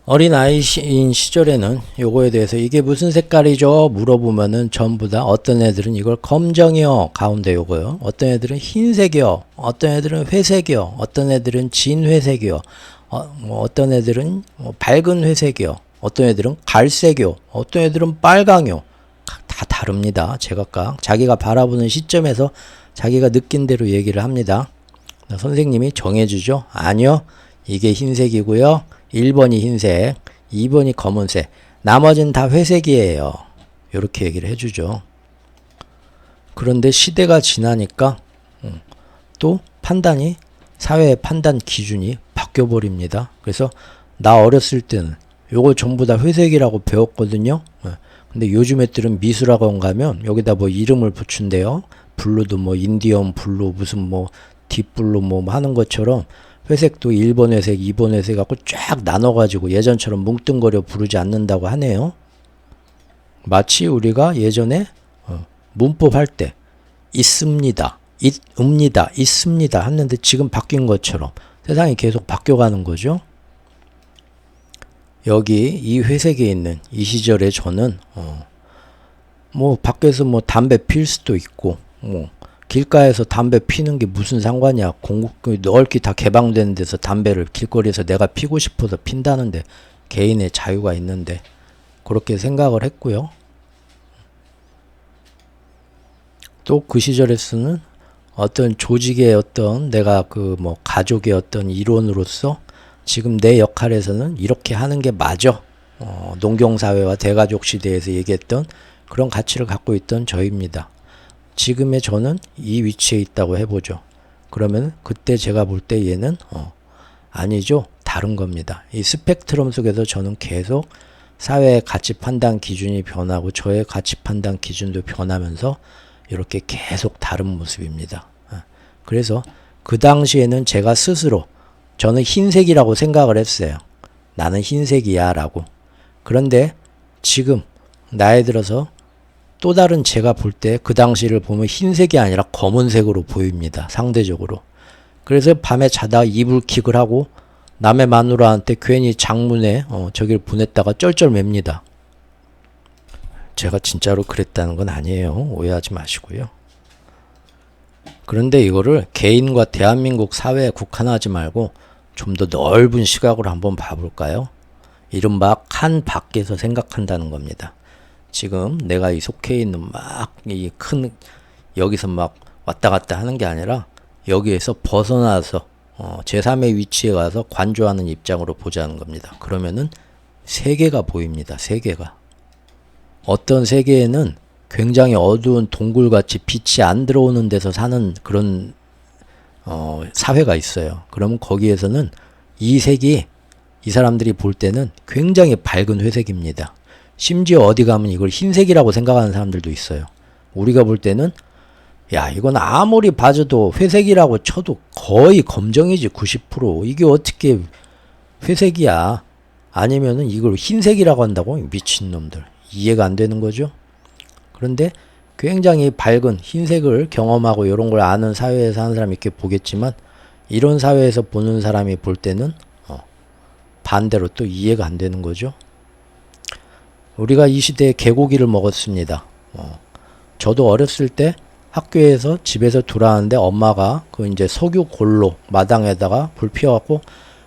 어린아이인 시절에는 요거에 대해서 이게 무슨 색깔이죠? 물어보면은 전부 다 어떤 애들은 이걸 검정이요. 가운데 요거요. 어떤 애들은 흰색이요. 어떤 애들은 회색이요. 어떤 애들은 진회색이요. 어떤 애들은 밝은 회색이요. 어떤 애들은 갈색이요. 어떤 애들은 빨강이요. 다 다릅니다. 제각각 자기가 바라보는 시점에서 자기가 느낀 대로 얘기를 합니다. 선생님이 정해주죠. 아니요. 이게 흰색이고요. 1번이 흰색, 2번이 검은색, 나머지는 다 회색이에요. 이렇게 얘기를 해주죠. 그런데 시대가 지나니까 또 판단이, 사회의 판단 기준이 바뀌어버립니다. 그래서 나 어렸을 때는 요걸 전부 다 회색이라고 배웠거든요. 근데 요즘 애들은 미술학원 가면 여기다 뭐 이름을 붙인대요. 블루도 뭐 인디언 블루, 무슨 뭐 딥블루 뭐 하는 것처럼 회색도 1번 회색, 2번 회색 갖고 쫙 나눠가지고 예전처럼 뭉뚱거려 부르지 않는다고 하네요. 마치 우리가 예전에 문법 할 때 있습니다, 있습니다, 있습니다 했는데 지금 바뀐 것처럼 세상이 계속 바뀌어가는 거죠. 여기 이 회색에 있는 이 시절에 저는 뭐 밖에서 뭐 담배 필 수도 있고 뭐 길가에서 담배 피는 게 무슨 상관이야. 넓게 다 개방된 데서 담배를 길거리에서 내가 피고 싶어서 핀다는데 개인의 자유가 있는데 그렇게 생각을 했고요. 또 그 시절에서는 어떤 조직의 어떤 내가 그 뭐 가족의 어떤 일원으로서 지금 내 역할에서는 이렇게 하는 게 맞아. 농경사회와 대가족 시대에서 얘기했던 그런 가치를 갖고 있던 저입니다. 지금의 저는 이 위치에 있다고 해보죠. 그러면 그때 제가 볼 때 얘는 아니죠. 다른 겁니다. 이 스펙트럼 속에서 저는 계속 사회의 가치 판단 기준이 변하고 저의 가치 판단 기준도 변하면서 이렇게 계속 다른 모습입니다. 그래서 그 당시에는 제가 스스로 저는 흰색이라고 생각을 했어요. 나는 흰색이야 라고. 그런데 지금 나이 들어서 또 다른 제가 볼 때 그 당시를 보면 흰색이 아니라 검은색으로 보입니다. 상대적으로. 그래서 밤에 자다가 이불킥을 하고 남의 마누라한테 괜히 장문에 저기를 보냈다가 쩔쩔맵니다. 제가 진짜로 그랬다는 건 아니에요. 오해하지 마시고요. 그런데 이거를 개인과 대한민국 사회에 국한하지 말고 좀 더 넓은 시각으로 한번 봐볼까요? 이른바 칸 밖에서 생각한다는 겁니다. 지금 내가 이 속해 있는 막 이 큰 여기서 막 왔다 갔다 하는 게 아니라 여기에서 벗어나서 제3의 위치에 가서 관조하는 입장으로 보자는 겁니다. 그러면은 세계가 보입니다. 세계가. 어떤 세계에는 굉장히 어두운 동굴같이 빛이 안 들어오는 데서 사는 그런 사회가 있어요. 그러면 거기에서는 이 색이 이 사람들이 볼 때는 굉장히 밝은 회색입니다. 심지어 어디 가면 이걸 흰색이라고 생각하는 사람들도 있어요. 우리가 볼 때는 야 이건 아무리 봐줘도 회색이라고 쳐도 거의 검정이지 90%. 이게 어떻게 회색이야. 아니면은 이걸 흰색이라고 한다고? 미친놈들. 이해가 안 되는 거죠. 그런데 굉장히 밝은 흰색을 경험하고 이런 걸 아는 사회에서 하는 사람이 이렇게 보겠지만 이런 사회에서 보는 사람이 볼 때는 반대로 또 이해가 안 되는 거죠. 우리가 이 시대에 개고기를 먹었습니다. 저도 어렸을 때 학교에서 집에서 돌아왔는데 엄마가 그 이제 석유 골로 마당에다가 불 피워갖고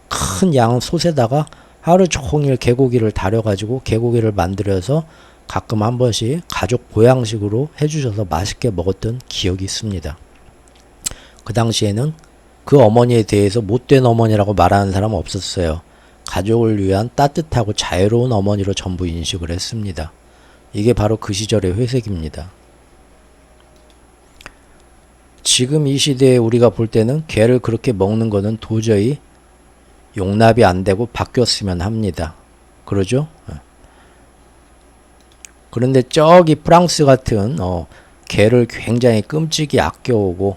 큰 양 솥에다가 하루 종일 개고기를 다려가지고 개고기를 만들어서 가끔 한 번씩 가족 보양식으로 해주셔서 맛있게 먹었던 기억이 있습니다. 그 당시에는 그 어머니에 대해서 못된 어머니라고 말하는 사람은 없었어요. 가족을 위한 따뜻하고 자유로운 어머니로 전부 인식을 했습니다. 이게 바로 그 시절의 회색입니다. 지금 이 시대에 우리가 볼 때는 개를 그렇게 먹는 거는 도저히 용납이 안 되고 바뀌었으면 합니다. 그러죠? 그런데 저기 프랑스 같은 개를 굉장히 끔찍이 아껴오고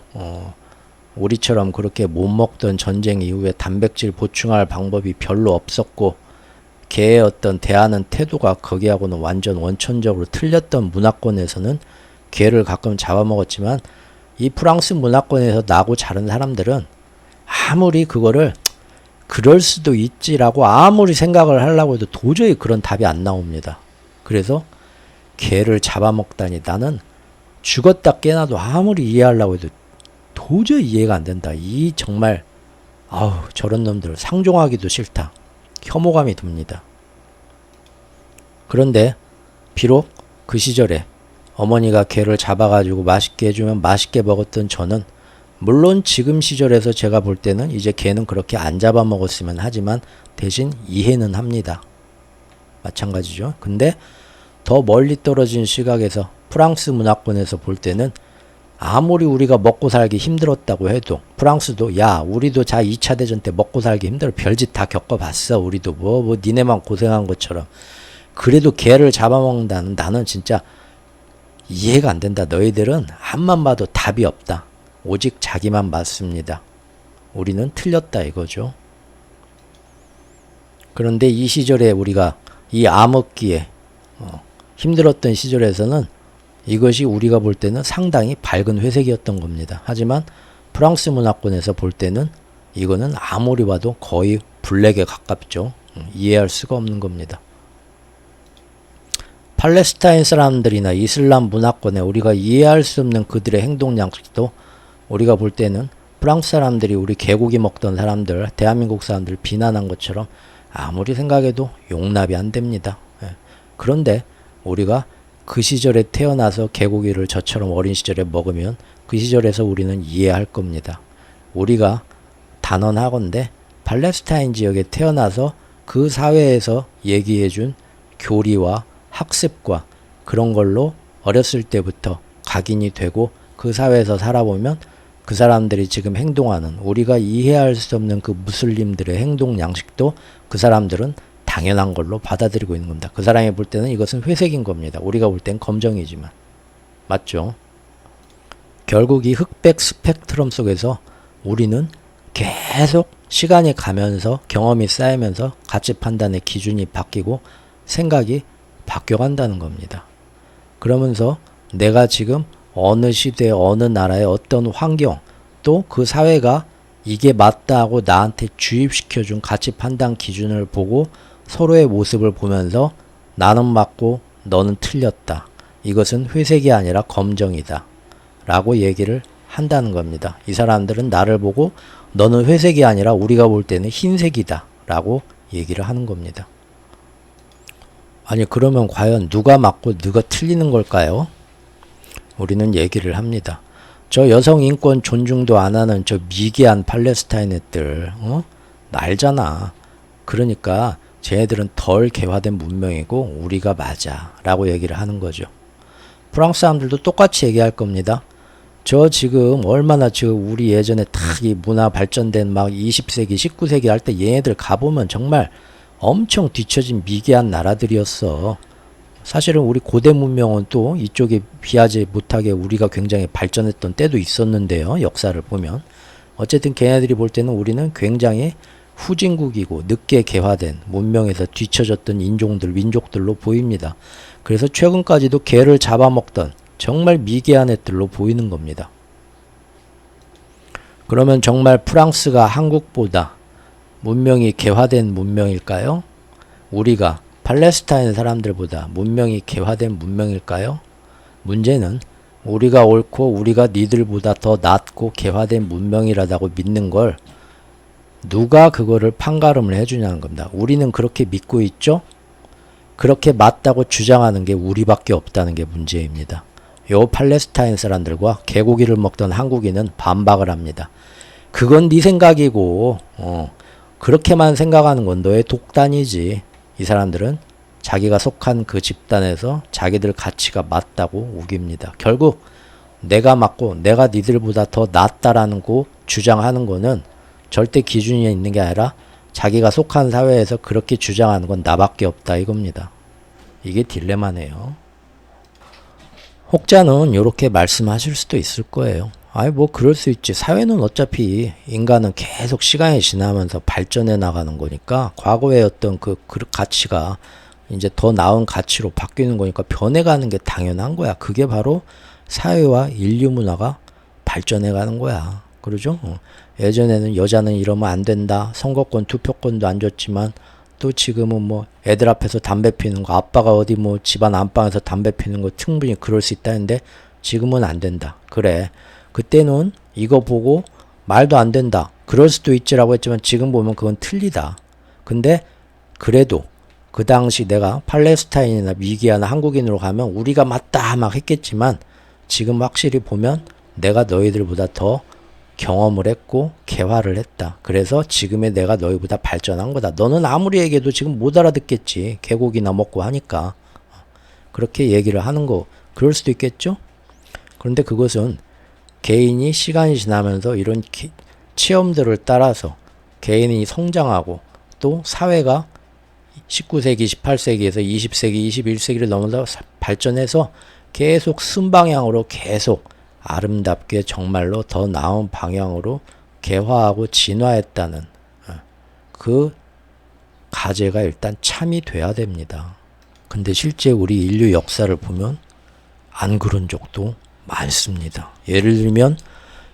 우리처럼 그렇게 못 먹던 전쟁 이후에 단백질 보충할 방법이 별로 없었고 개의 어떤 대하는 태도가 거기하고는 완전 원천적으로 틀렸던 문화권에서는 개를 가끔 잡아먹었지만 이 프랑스 문화권에서 나고 자란 사람들은 아무리 그거를 그럴 수도 있지라고 아무리 생각을 하려고 해도 도저히 그런 답이 안 나옵니다. 그래서 개를 잡아먹다니 나는 죽었다 깨나도 아무리 이해하려고 해도 도저히 이해가 안 된다. 이 정말 저런 놈들 상종하기도 싫다. 혐오감이 듭니다. 그런데 비록 그 시절에 어머니가 개를 잡아가지고 맛있게 해주면 맛있게 먹었던 저는 물론 지금 시절에서 제가 볼 때는 이제 개는 그렇게 안 잡아먹었으면 하지만 대신 이해는 합니다. 마찬가지죠. 근데 더 멀리 떨어진 시각에서 프랑스 문화권에서 볼 때는 아무리 우리가 먹고 살기 힘들었다고 해도 프랑스도 야 우리도 2차 대전 때 먹고 살기 힘들어 별짓 다 겪어봤어. 우리도 뭐 니네만 고생한 것처럼. 그래도 개를 잡아먹는다는 나는 진짜 이해가 안 된다. 너희들은 앞만 봐도 답이 없다. 오직 자기만 맞습니다. 우리는 틀렸다 이거죠. 그런데 이 시절에 우리가 이 암흑기에 힘들었던 시절에서는 이것이 우리가 볼 때는 상당히 밝은 회색이었던 겁니다. 하지만 프랑스 문화권에서 볼 때는 이거는 아무리 봐도 거의 블랙에 가깝죠. 이해할 수가 없는 겁니다. 팔레스타인 사람들이나 이슬람 문화권에 우리가 이해할 수 없는 그들의 행동 양식도 우리가 볼 때는 프랑스 사람들이 우리 개고기 먹던 사람들, 대한민국 사람들 비난한 것처럼 아무리 생각해도 용납이 안 됩니다. 그런데 우리가 그 시절에 태어나서 개고기를 저처럼 어린 시절에 먹으면 그 시절에서 우리는 이해할 겁니다. 우리가 단언하건대 팔레스타인 지역에 태어나서 그 사회에서 얘기해준 교리와 학습과 그런 걸로 어렸을 때부터 각인이 되고 그 사회에서 살아보면 그 사람들이 지금 행동하는 우리가 이해할 수 없는 그 무슬림들의 행동 양식도 그 사람들은 당연한 걸로 받아들이고 있는 겁니다. 그 사람이 볼 때는 이것은 회색인 겁니다. 우리가 볼 땐 검정이지만. 맞죠? 결국 이 흑백 스펙트럼 속에서 우리는 계속 시간이 가면서 경험이 쌓이면서 가치 판단의 기준이 바뀌고 생각이 바뀌어간다는 겁니다. 그러면서 내가 지금 어느 시대, 어느 나라의 어떤 환경, 또 그 사회가 이게 맞다 하고 나한테 주입시켜준 가치 판단 기준을 보고 서로의 모습을 보면서 나는 맞고 너는 틀렸다. 이것은 회색이 아니라 검정이다. 라고 얘기를 한다는 겁니다. 이 사람들은 나를 보고 너는 회색이 아니라 우리가 볼 때는 흰색이다. 라고 얘기를 하는 겁니다. 아니 그러면 과연 누가 맞고 누가 틀리는 걸까요? 우리는 얘기를 합니다. 저 여성 인권 존중도 안 하는 저 미개한 팔레스타인 애들 알잖아. 그러니까 쟤네들은 덜 개화된 문명이고 우리가 맞아 라고 얘기를 하는 거죠. 프랑스 사람들도 똑같이 얘기할 겁니다. 저 지금 얼마나 우리 예전에 딱 이 문화 발전된 막 20세기 19세기 할 때 얘네들 가보면 정말 엄청 뒤처진 미개한 나라들이었어. 사실은 우리 고대 문명은 또 이쪽에 비하지 못하게 우리가 굉장히 발전했던 때도 있었는데요. 역사를 보면. 어쨌든 걔네들이 볼 때는 우리는 굉장히 후진국이고 늦게 개화된 문명에서 뒤처졌던 인종들, 민족들로 보입니다. 그래서 최근까지도 개를 잡아먹던 정말 미개한 애들로 보이는 겁니다. 그러면 정말 프랑스가 한국보다 문명이 개화된 문명일까요? 우리가 팔레스타인 사람들보다 문명이 개화된 문명일까요? 문제는 우리가 옳고 우리가 니들보다 더 낫고 개화된 문명이라고 믿는 걸 누가 그거를 판가름을 해주냐는 겁니다. 우리는 그렇게 믿고 있죠? 그렇게 맞다고 주장하는 게 우리밖에 없다는 게 문제입니다. 요 팔레스타인 사람들과 개고기를 먹던 한국인은 반박을 합니다. 그건 네 생각이고 그렇게만 생각하는 건 너의 독단이지. 이 사람들은 자기가 속한 그 집단에서 자기들 가치가 맞다고 우깁니다. 결국 내가 맞고 내가 니들보다 더 낫다라는 거 주장하는 거는 절대 기준이 있는 게 아니라 자기가 속한 사회에서 그렇게 주장하는 건 나밖에 없다 이겁니다. 이게 딜레마네요. 혹자는 이렇게 말씀하실 수도 있을 거예요. 아니 뭐 그럴 수 있지. 사회는 어차피 인간은 계속 시간이 지나면서 발전해 나가는 거니까 과거의 어떤 그 가치가 이제 더 나은 가치로 바뀌는 거니까 변해가는 게 당연한 거야. 그게 바로 사회와 인류 문화가 발전해 가는 거야. 그러죠? 예전에는 여자는 이러면 안 된다. 선거권, 투표권도 안 줬지만 또 지금은 뭐 애들 앞에서 담배 피는 거, 아빠가 어디 뭐 집안 안방에서 담배 피는 거 충분히 그럴 수 있다는데 지금은 안 된다. 그래. 그때는 이거 보고 말도 안 된다. 그럴 수도 있지라고 했지만 지금 보면 그건 틀리다. 근데 그래도 그 당시 내가 팔레스타인이나 미개한 한국인으로 가면 우리가 맞다 막 했겠지만 지금 확실히 보면 내가 너희들보다 더 경험을 했고 개화를 했다. 그래서 지금의 내가 너희보다 발전한 거다. 너는 아무리 얘기해도 지금 못 알아듣겠지. 개고기나 먹고 하니까. 그렇게 얘기를 하는 거 그럴 수도 있겠죠? 그런데 그것은 개인이 시간이 지나면서 이런 체험들을 따라서 개인이 성장하고 또 사회가 19세기, 18세기에서 20세기, 21세기를 넘어서 발전해서 계속 순방향으로 계속 아름답게 정말로 더 나은 방향으로 개화하고 진화했다는 그 가제가 일단 참이 돼야 됩니다. 근데 실제 우리 인류 역사를 보면 안 그런 적도 많습니다. 예를 들면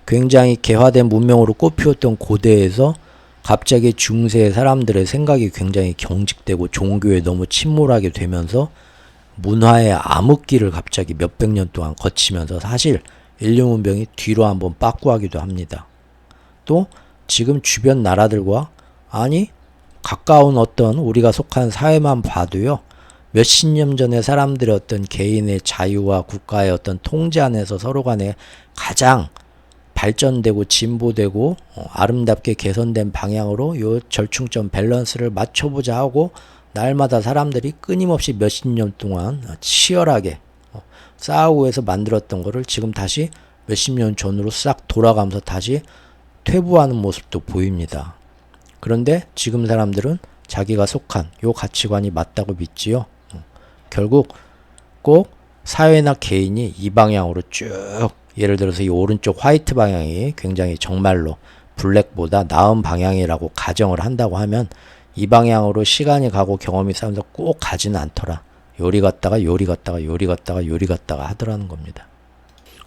굉장히 개화된 문명으로 꼽히었던 고대에서 갑자기 중세의 사람들의 생각이 굉장히 경직되고 종교에 너무 침몰하게 되면서 문화의 암흑기를 갑자기 몇백 년 동안 거치면서 사실 인류 문명이 뒤로 한번 빠꾸하기도 합니다. 또 지금 주변 나라들과 아니 가까운 어떤 우리가 속한 사회만 봐도요. 몇십 년 전에 사람들의 어떤 개인의 자유와 국가의 어떤 통제 안에서 서로 간에 가장 발전되고 진보되고 아름답게 개선된 방향으로 요 절충점 밸런스를 맞춰보자 하고 날마다 사람들이 끊임없이 몇십 년 동안 치열하게 싸우고 해서 만들었던 거를 지금 다시 몇십 년 전으로 싹 돌아가면서 다시 퇴보하는 모습도 보입니다. 그런데 지금 사람들은 자기가 속한 요 가치관이 맞다고 믿지요. 결국 꼭 사회나 개인이 이 방향으로 쭉 예를 들어서 이 오른쪽 화이트 방향이 굉장히 정말로 블랙보다 나은 방향이라고 가정을 한다고 하면 이 방향으로 시간이 가고 경험이 쌓면서 꼭 가지는 않더라. 요리 갔다가 요리 갔다가 요리 갔다가 요리 갔다가 하더라는 겁니다.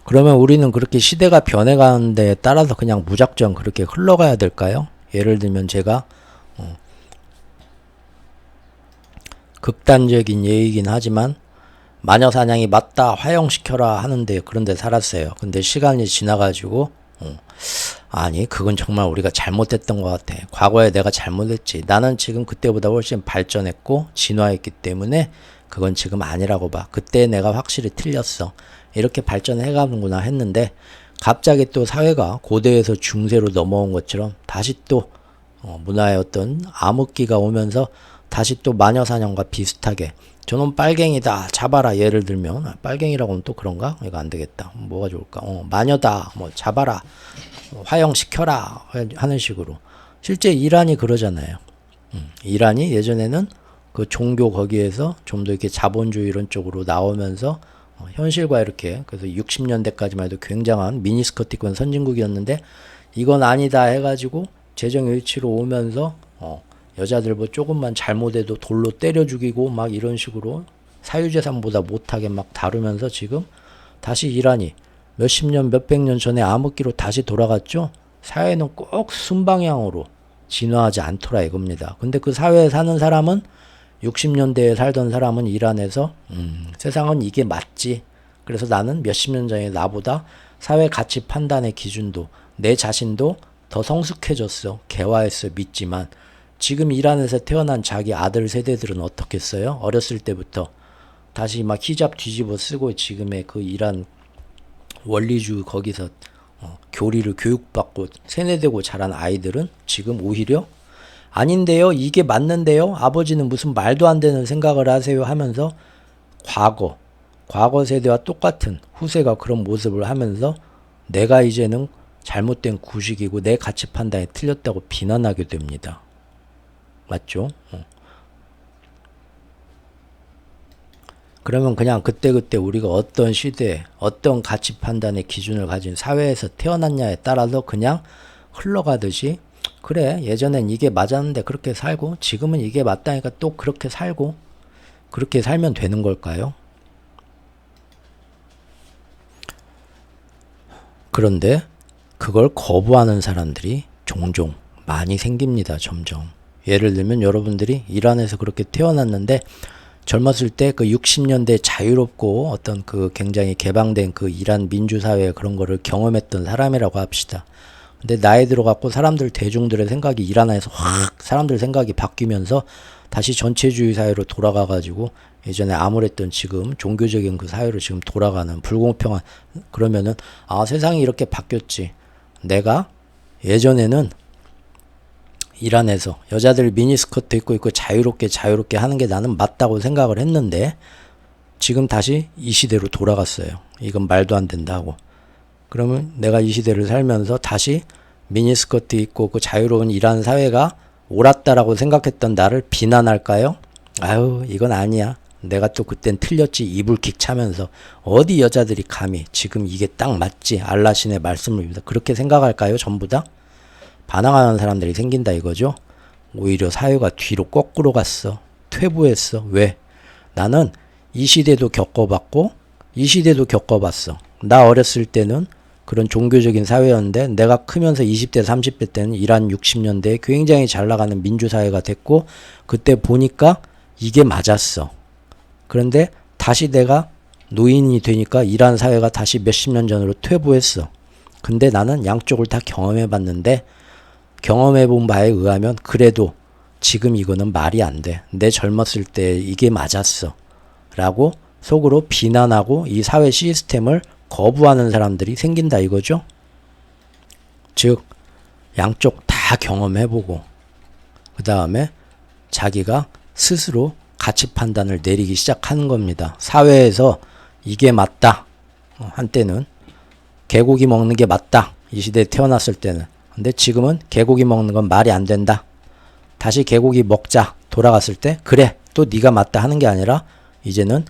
그러면 우리는 그렇게 시대가 변해가는 데에 따라서 그냥 무작정 그렇게 흘러가야 될까요? 예를 들면 제가 극단적인 예이긴 하지만 마녀 사냥이 맞다 화형시켜라 하는데 그런데 살았어요. 근데 시간이 지나가지고 아니 그건 정말 우리가 잘못했던 것 같아. 과거에 내가 잘못했지. 나는 지금 그때보다 훨씬 발전했고 진화했기 때문에 그건 지금 아니라고 봐. 그때 내가 확실히 틀렸어. 이렇게 발전해가는구나 했는데 갑자기 또 사회가 고대에서 중세로 넘어온 것처럼 다시 또 문화의 어떤 암흑기가 오면서 다시 또 마녀사냥과 비슷하게 저놈 빨갱이다 잡아라 예를 들면 빨갱이라고 하면 또 그런가? 이거 안 되겠다. 뭐가 좋을까? 마녀다 뭐 잡아라 화형시켜라 하는 식으로 실제 이란이 그러잖아요. 이란이 예전에는 그 종교 거기에서 좀 더 이렇게 자본주의 이런 쪽으로 나오면서 현실과 이렇게 그래서 60년대까지만 해도 굉장한 미니스커트 입고 선진국이었는데 이건 아니다 해가지고 재정일치로 오면서 여자들 뭐 조금만 잘못해도 돌로 때려 죽이고 막 이런 식으로 사유재산보다 못하게 막 다루면서 지금 다시 이란이 몇십 년 몇백 년 전에 암흑기로 다시 돌아갔죠. 사회는 꼭 순방향으로 진화하지 않더라 이겁니다. 근데 그 사회에 사는 사람은 60년대에 살던 사람은 이란에서 세상은 이게 맞지. 그래서 나는 몇십 년 전에 나보다 사회 가치 판단의 기준도 내 자신도 더 성숙해졌어. 개화했어. 믿지만 지금 이란에서 태어난 자기 아들 세대들은 어떻겠어요? 어렸을 때부터 다시 막 히잡 뒤집어 쓰고 지금의 그 이란 원리주의 거기서 교리를 교육받고 세뇌되고 자란 아이들은 지금 오히려 아닌데요. 이게 맞는데요. 아버지는 무슨 말도 안 되는 생각을 하세요 하면서 과거 세대와 똑같은 후세가 그런 모습을 하면서 내가 이제는 잘못된 구식이고 내 가치 판단이 틀렸다고 비난하게 됩니다. 맞죠? 그러면 그냥 그때그때 우리가 어떤 시대에 어떤 가치 판단의 기준을 가진 사회에서 태어났냐에 따라서 그냥 흘러가듯이 그래 예전엔 이게 맞았는데 그렇게 살고 지금은 이게 맞다니까 또 그렇게 살고 그렇게 살면 되는 걸까요? 그런데 그걸 거부하는 사람들이 종종 많이 생깁니다. 점점. 예를 들면 여러분들이 이란에서 그렇게 태어났는데 젊었을 때 그 60년대 자유롭고 어떤 그 굉장히 개방된 그 이란 민주사회 그런 거를 경험했던 사람이라고 합시다. 근데 나이 들어갖고 사람들 대중들의 생각이 이란에서 확 사람들 생각이 바뀌면서 다시 전체주의 사회로 돌아가가지고 예전에 암울했던 지금 종교적인 그 사회로 지금 돌아가는 불공평한 그러면은 아 세상이 이렇게 바뀌었지. 내가 예전에는 이란에서 여자들 미니스커트 입고 있고 자유롭게 하는 게 나는 맞다고 생각을 했는데 지금 다시 이 시대로 돌아갔어요. 이건 말도 안 된다 하고. 그러면 내가 이 시대를 살면서 다시 미니스커트 입고 그 자유로운 이란 사회가 옳았다라고 생각했던 나를 비난할까요? 아유 이건 아니야. 내가 또 그땐 틀렸지 이불킥 차면서 어디 여자들이 감히 지금 이게 딱 맞지 알라신의 말씀을 믿어 그렇게 생각할까요? 전부 다? 반항하는 사람들이 생긴다 이거죠. 오히려 사회가 뒤로 거꾸로 갔어. 퇴보했어. 왜? 나는 이 시대도 겪어봤고 이 시대도 겪어봤어. 나 어렸을 때는 그런 종교적인 사회였는데 내가 크면서 20대 30대 때는 이란 60년대에 굉장히 잘 나가는 민주사회가 됐고 그때 보니까 이게 맞았어. 그런데 다시 내가 노인이 되니까 이란 사회가 다시 몇십 년 전으로 퇴보했어. 근데 나는 양쪽을 다 경험해 봤는데 경험해 본 바에 의하면 그래도 지금 이거는 말이 안 돼. 내 젊었을 때 이게 맞았어. 라고 속으로 비난하고 이 사회 시스템을 거부하는 사람들이 생긴다 이거죠. 즉 양쪽 다 경험해보고 그 다음에 자기가 스스로 가치 판단을 내리기 시작하는 겁니다. 사회에서 이게 맞다. 한때는 개고기 먹는 게 맞다. 이 시대에 태어났을 때는. 근데 지금은 개고기 먹는 건 말이 안 된다. 다시 개고기 먹자. 돌아갔을 때 그래 또 네가 맞다 하는 게 아니라 이제는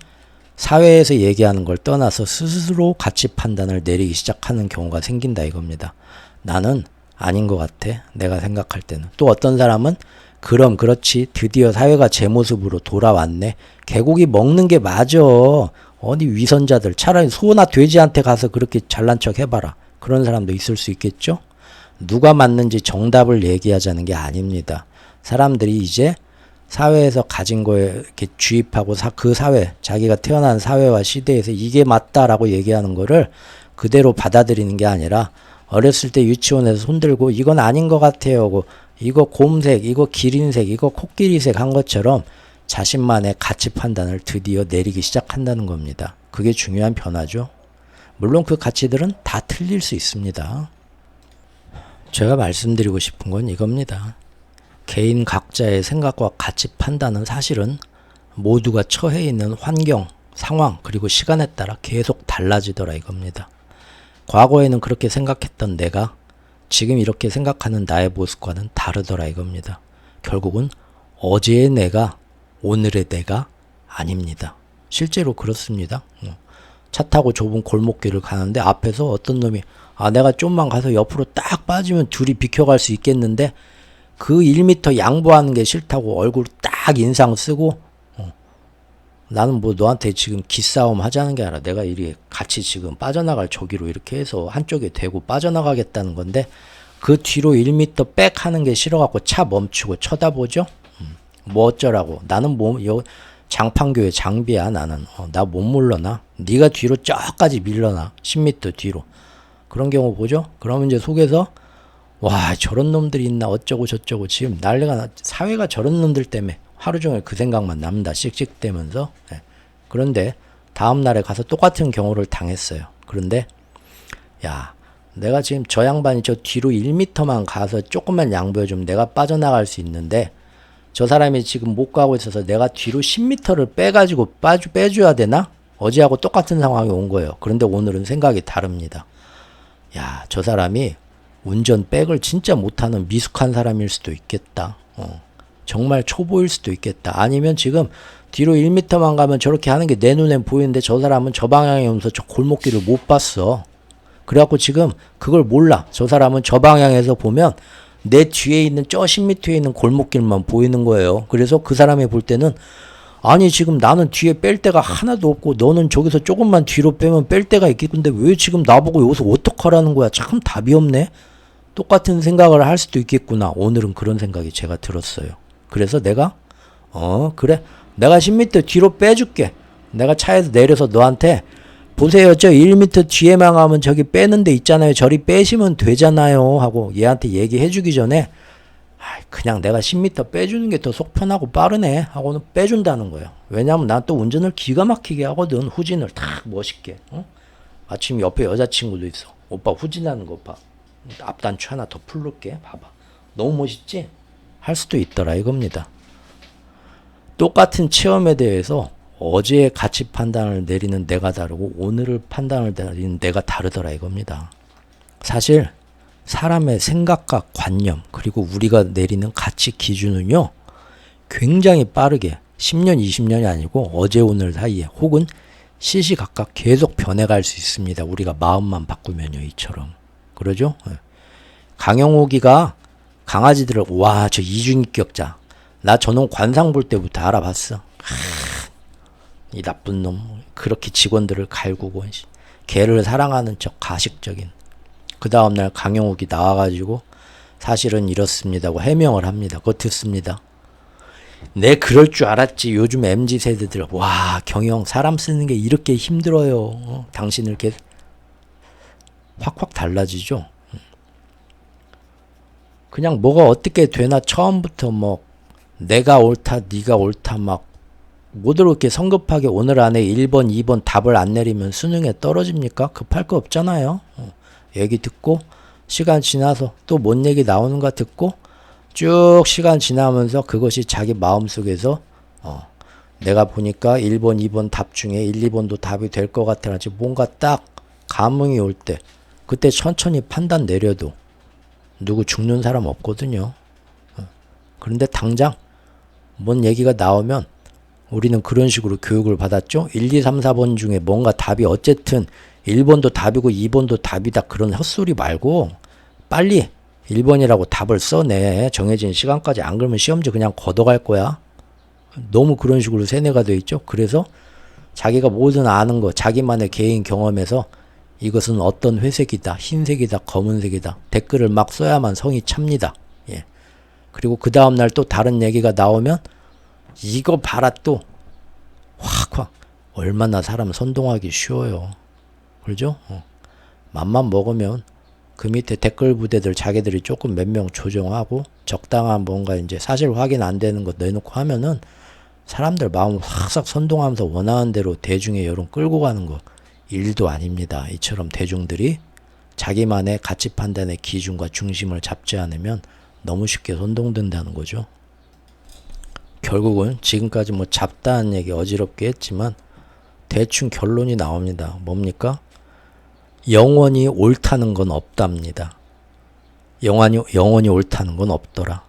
사회에서 얘기하는 걸 떠나서 스스로 가치 판단을 내리기 시작하는 경우가 생긴다 이겁니다. 나는 아닌 것 같아. 내가 생각할 때는. 또 어떤 사람은 그럼 그렇지 드디어 사회가 제 모습으로 돌아왔네. 개고기 먹는 게 맞아. 어디 위선자들 차라리 소나 돼지한테 가서 그렇게 잘난 척 해봐라. 그런 사람도 있을 수 있겠죠. 누가 맞는지 정답을 얘기하자는 게 아닙니다. 사람들이 이제 사회에서 가진 거에 이렇게 주입하고 그 사회, 자기가 태어난 사회와 시대에서 이게 맞다라고 얘기하는 거를 그대로 받아들이는 게 아니라 어렸을 때 유치원에서 손들고 이건 아닌 것 같아요. 이거 곰색, 이거 기린색, 이거 코끼리색 한 것처럼 자신만의 가치 판단을 드디어 내리기 시작한다는 겁니다. 그게 중요한 변화죠. 물론 그 가치들은 다 틀릴 수 있습니다. 제가 말씀드리고 싶은 건 이겁니다. 개인 각자의 생각과 가치 판단은 사실은 모두가 처해 있는 환경, 상황, 그리고 시간에 따라 계속 달라지더라 이겁니다. 과거에는 그렇게 생각했던 내가 지금 이렇게 생각하는 나의 모습과는 다르더라 이겁니다. 결국은 어제의 내가 오늘의 내가 아닙니다. 실제로 그렇습니다. 차 타고 좁은 골목길을 가는데 앞에서 어떤 놈이 내가 좀만 가서 옆으로 딱 빠지면 둘이 비켜갈 수 있겠는데 그 1m 양보하는 게 싫다고 얼굴 딱 인상 쓰고 나는 뭐 너한테 지금 기싸움 하자는 게 아니라 내가 이리 같이 지금 빠져나갈 저기로 이렇게 해서 한쪽에 대고 빠져나가겠다는 건데 그 뒤로 1m 백 하는 게 싫어갖고 차 멈추고 쳐다보죠. 뭐 어쩌라고. 나는 뭐 장판교회 장비야 나는. 나 못 물러나. 네가 뒤로 쫙까지 밀러나. 10m 뒤로. 그런 경우 보죠. 그러면 이제 속에서 와 저런 놈들이 있나 어쩌고 저쩌고 지금 난리가 사회가 저런 놈들 때문에 하루 종일 그 생각만 남다 씩씩대면서. 그런데 다음 날에 가서 똑같은 경우를 당했어요. 그런데 야 내가 지금 저 양반이 저 뒤로 1m만 가서 조금만 양보해주면 내가 빠져나갈 수 있는데 저 사람이 지금 못 가고 있어서 내가 뒤로 10m를 빼가지고 빼줘야 되나? 어제하고 똑같은 상황이 온 거예요. 그런데 오늘은 생각이 다릅니다. 야 저 사람이 운전 백을 진짜 못하는 미숙한 사람일 수도 있겠다. 정말 초보일 수도 있겠다. 아니면 지금 뒤로 1m만 가면 저렇게 하는 게 내 눈엔 보이는데 저 사람은 저 방향에 오면서 저 골목길을 못 봤어. 그래갖고 지금 그걸 몰라. 저 사람은 저 방향에서 보면 내 뒤에 있는 저 10m에 있는 골목길만 보이는 거예요. 그래서 그 사람이 볼 때는 아니 지금 나는 뒤에 뺄 데가 하나도 없고 너는 저기서 조금만 뒤로 빼면 뺄 데가 있겠는데 왜 지금 나보고 여기서 어떡하라는 거야. 참 답이 없네. 똑같은 생각을 할 수도 있겠구나. 오늘은 그런 생각이 제가 들었어요. 그래서 내가 그래 내가 10m 뒤로 빼줄게. 내가 차에서 내려서 너한테 보세요 저 1m 뒤에만 가면 저기 빼는 데 있잖아요. 저리 빼시면 되잖아요 하고 얘한테 얘기해 주기 전에 그냥 내가 10m 빼주는 게 더 속 편하고 빠르네 하고는 빼준다는 거예요. 왜냐하면 난 또 운전을 기가 막히게 하거든. 후진을 탁 멋있게. 마침 옆에 여자친구도 있어. 오빠 후진하는 거 봐. 앞단추 하나 더 풀를게. 봐봐. 너무 멋있지? 할 수도 있더라 이겁니다. 똑같은 체험에 대해서 어제의 가치 판단을 내리는 내가 다르고 오늘을 판단을 내리는 내가 다르더라 이겁니다. 사실 사람의 생각과 관념 그리고 우리가 내리는 가치 기준은요 굉장히 빠르게 10년 20년이 아니고 어제 오늘 사이에 혹은 시시각각 계속 변해갈 수 있습니다. 우리가 마음만 바꾸면요 이처럼. 그러죠? 강영옥이가 강아지들을 와 저 이중인격자 나 저놈 관상 볼 때부터 알아봤어. 이 나쁜 놈 그렇게 직원들을 갈구고 개를 사랑하는 척 가식적인 그 다음날 강영욱이 나와가지고 사실은 이렇습니다고 해명을 합니다. 그거 듣습니다. 내 그럴 줄 알았지. 요즘 MZ세대들 와 경영 사람 쓰는 게 이렇게 힘들어요. 당신을 이렇게 확확 달라지죠. 그냥 뭐가 어떻게 되나 처음부터 뭐 내가 옳다 네가 옳다 막 뭐대로 이렇게 성급하게 오늘 안에 1번 2번 답을 안 내리면 수능에 떨어집니까? 급할 거 없잖아요. 얘기 듣고 시간 지나서 또 뭔 얘기 나오는가 듣고 쭉 시간 지나면서 그것이 자기 마음속에서 내가 보니까 1번 2번 답 중에 1, 2번도 답이 될 것 같아 가지고 뭔가 딱 감흥이 올 때 그때 천천히 판단 내려도 누구 죽는 사람 없거든요. 그런데 당장 뭔 얘기가 나오면 우리는 그런 식으로 교육을 받았죠. 1, 2, 3, 4번 중에 뭔가 답이 어쨌든 1번도 답이고 2번도 답이다 그런 헛소리 말고 빨리 1번이라고 답을 써내. 정해진 시간까지. 안 그러면 시험지 그냥 걷어갈 거야. 너무 그런 식으로 세뇌가 돼 있죠. 그래서 자기가 모든 아는 거 자기만의 개인 경험에서 이것은 어떤 회색이다, 흰색이다, 검은색이다. 댓글을 막 써야만 성이 찹니다. 예. 그리고 그 다음날 또 다른 얘기가 나오면 이거 봐라 또 확 얼마나 사람 선동하기 쉬워요. 그러죠? 맘만 먹으면 그 밑에 댓글 부대들 자기들이 조금 몇 명 조정하고 적당한 뭔가 이제 사실 확인 안 되는 거 내놓고 하면은 사람들 마음 확싹 선동하면서 원하는 대로 대중의 여론 끌고 가는 거 일도 아닙니다. 이처럼 대중들이 자기만의 가치 판단의 기준과 중심을 잡지 않으면 너무 쉽게 선동된다는 거죠. 결국은 지금까지 뭐 잡다한 얘기 어지럽게 했지만 대충 결론이 나옵니다. 뭡니까? 영원히 옳다는 건 없답니다. 영원히 옳다는 건 없더라.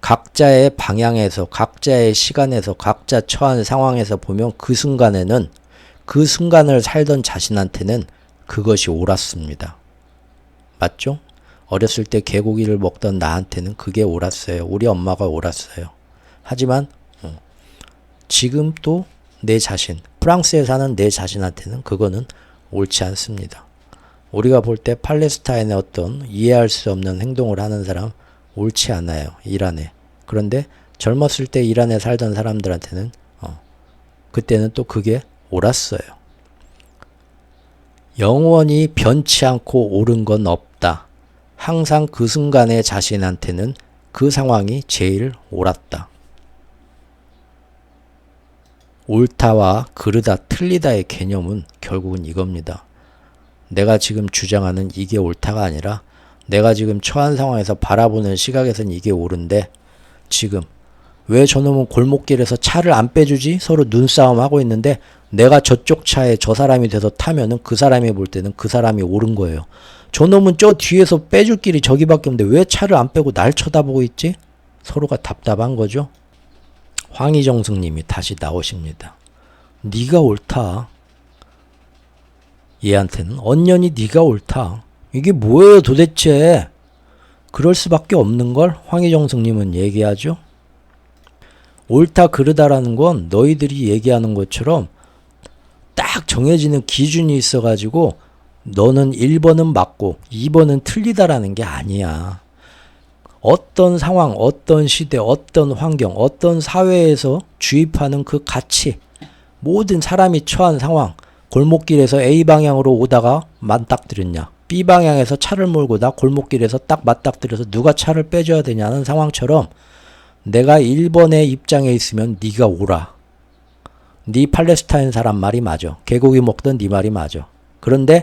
각자의 방향에서, 각자의 시간에서, 각자 처한 상황에서 보면 그 순간에는 그 순간을 살던 자신한테는 그것이 옳았습니다. 맞죠? 어렸을 때 개고기를 먹던 나한테는 그게 옳았어요. 우리 엄마가 옳았어요. 하지만 지금 또 내 자신, 프랑스에 사는 내 자신한테는 그거는 옳지 않습니다. 우리가 볼 때 팔레스타인의 어떤 이해할 수 없는 행동을 하는 사람 옳지 않아요. 이란에. 그런데 젊었을 때 이란에 살던 사람들한테는 그때는 또 그게 옳았어요. 영원히 변치 않고 옳은 건 없다. 항상 그 순간의 자신한테는 그 상황이 제일 옳았다. 옳다와 그르다 틀리다의 개념은 결국은 이겁니다. 내가 지금 주장하는 이게 옳다가 아니라 내가 지금 처한 상황에서 바라보는 시각에서는 이게 옳은데 지금 왜 저놈은 골목길에서 차를 안 빼주지? 서로 눈싸움 하고 있는데 내가 저쪽 차에 저 사람이 돼서 타면은 그 사람이 볼 때는 그 사람이 옳은 거예요. 저놈은 저 뒤에서 빼줄 길이 저기밖에 없는데 왜 차를 안 빼고 날 쳐다보고 있지? 서로가 답답한 거죠. 황희정승님이 다시 나오십니다. 네가 옳다. 얘한테는 언년이 네가 옳다. 이게 뭐예요 도대체? 그럴 수밖에 없는 걸 황희정승님은 얘기하죠. 옳다 그르다라는 건 너희들이 얘기하는 것처럼 딱 정해지는 기준이 있어가지고 너는 1번은 맞고 2번은 틀리다라는 게 아니야. 어떤 상황, 어떤 시대, 어떤 환경, 어떤 사회에서 주입하는 그 가치, 모든 사람이 처한 상황, 골목길에서 A방향으로 오다가 맞닥뜨렸냐, B방향에서 차를 몰고 나 골목길에서 딱 맞닥뜨려서 누가 차를 빼줘야 되냐는 상황처럼 내가 1번의 입장에 있으면 네가 옳아. 네 팔레스타인 사람 말이 맞아. 개고기 먹던 네 말이 맞아. 그런데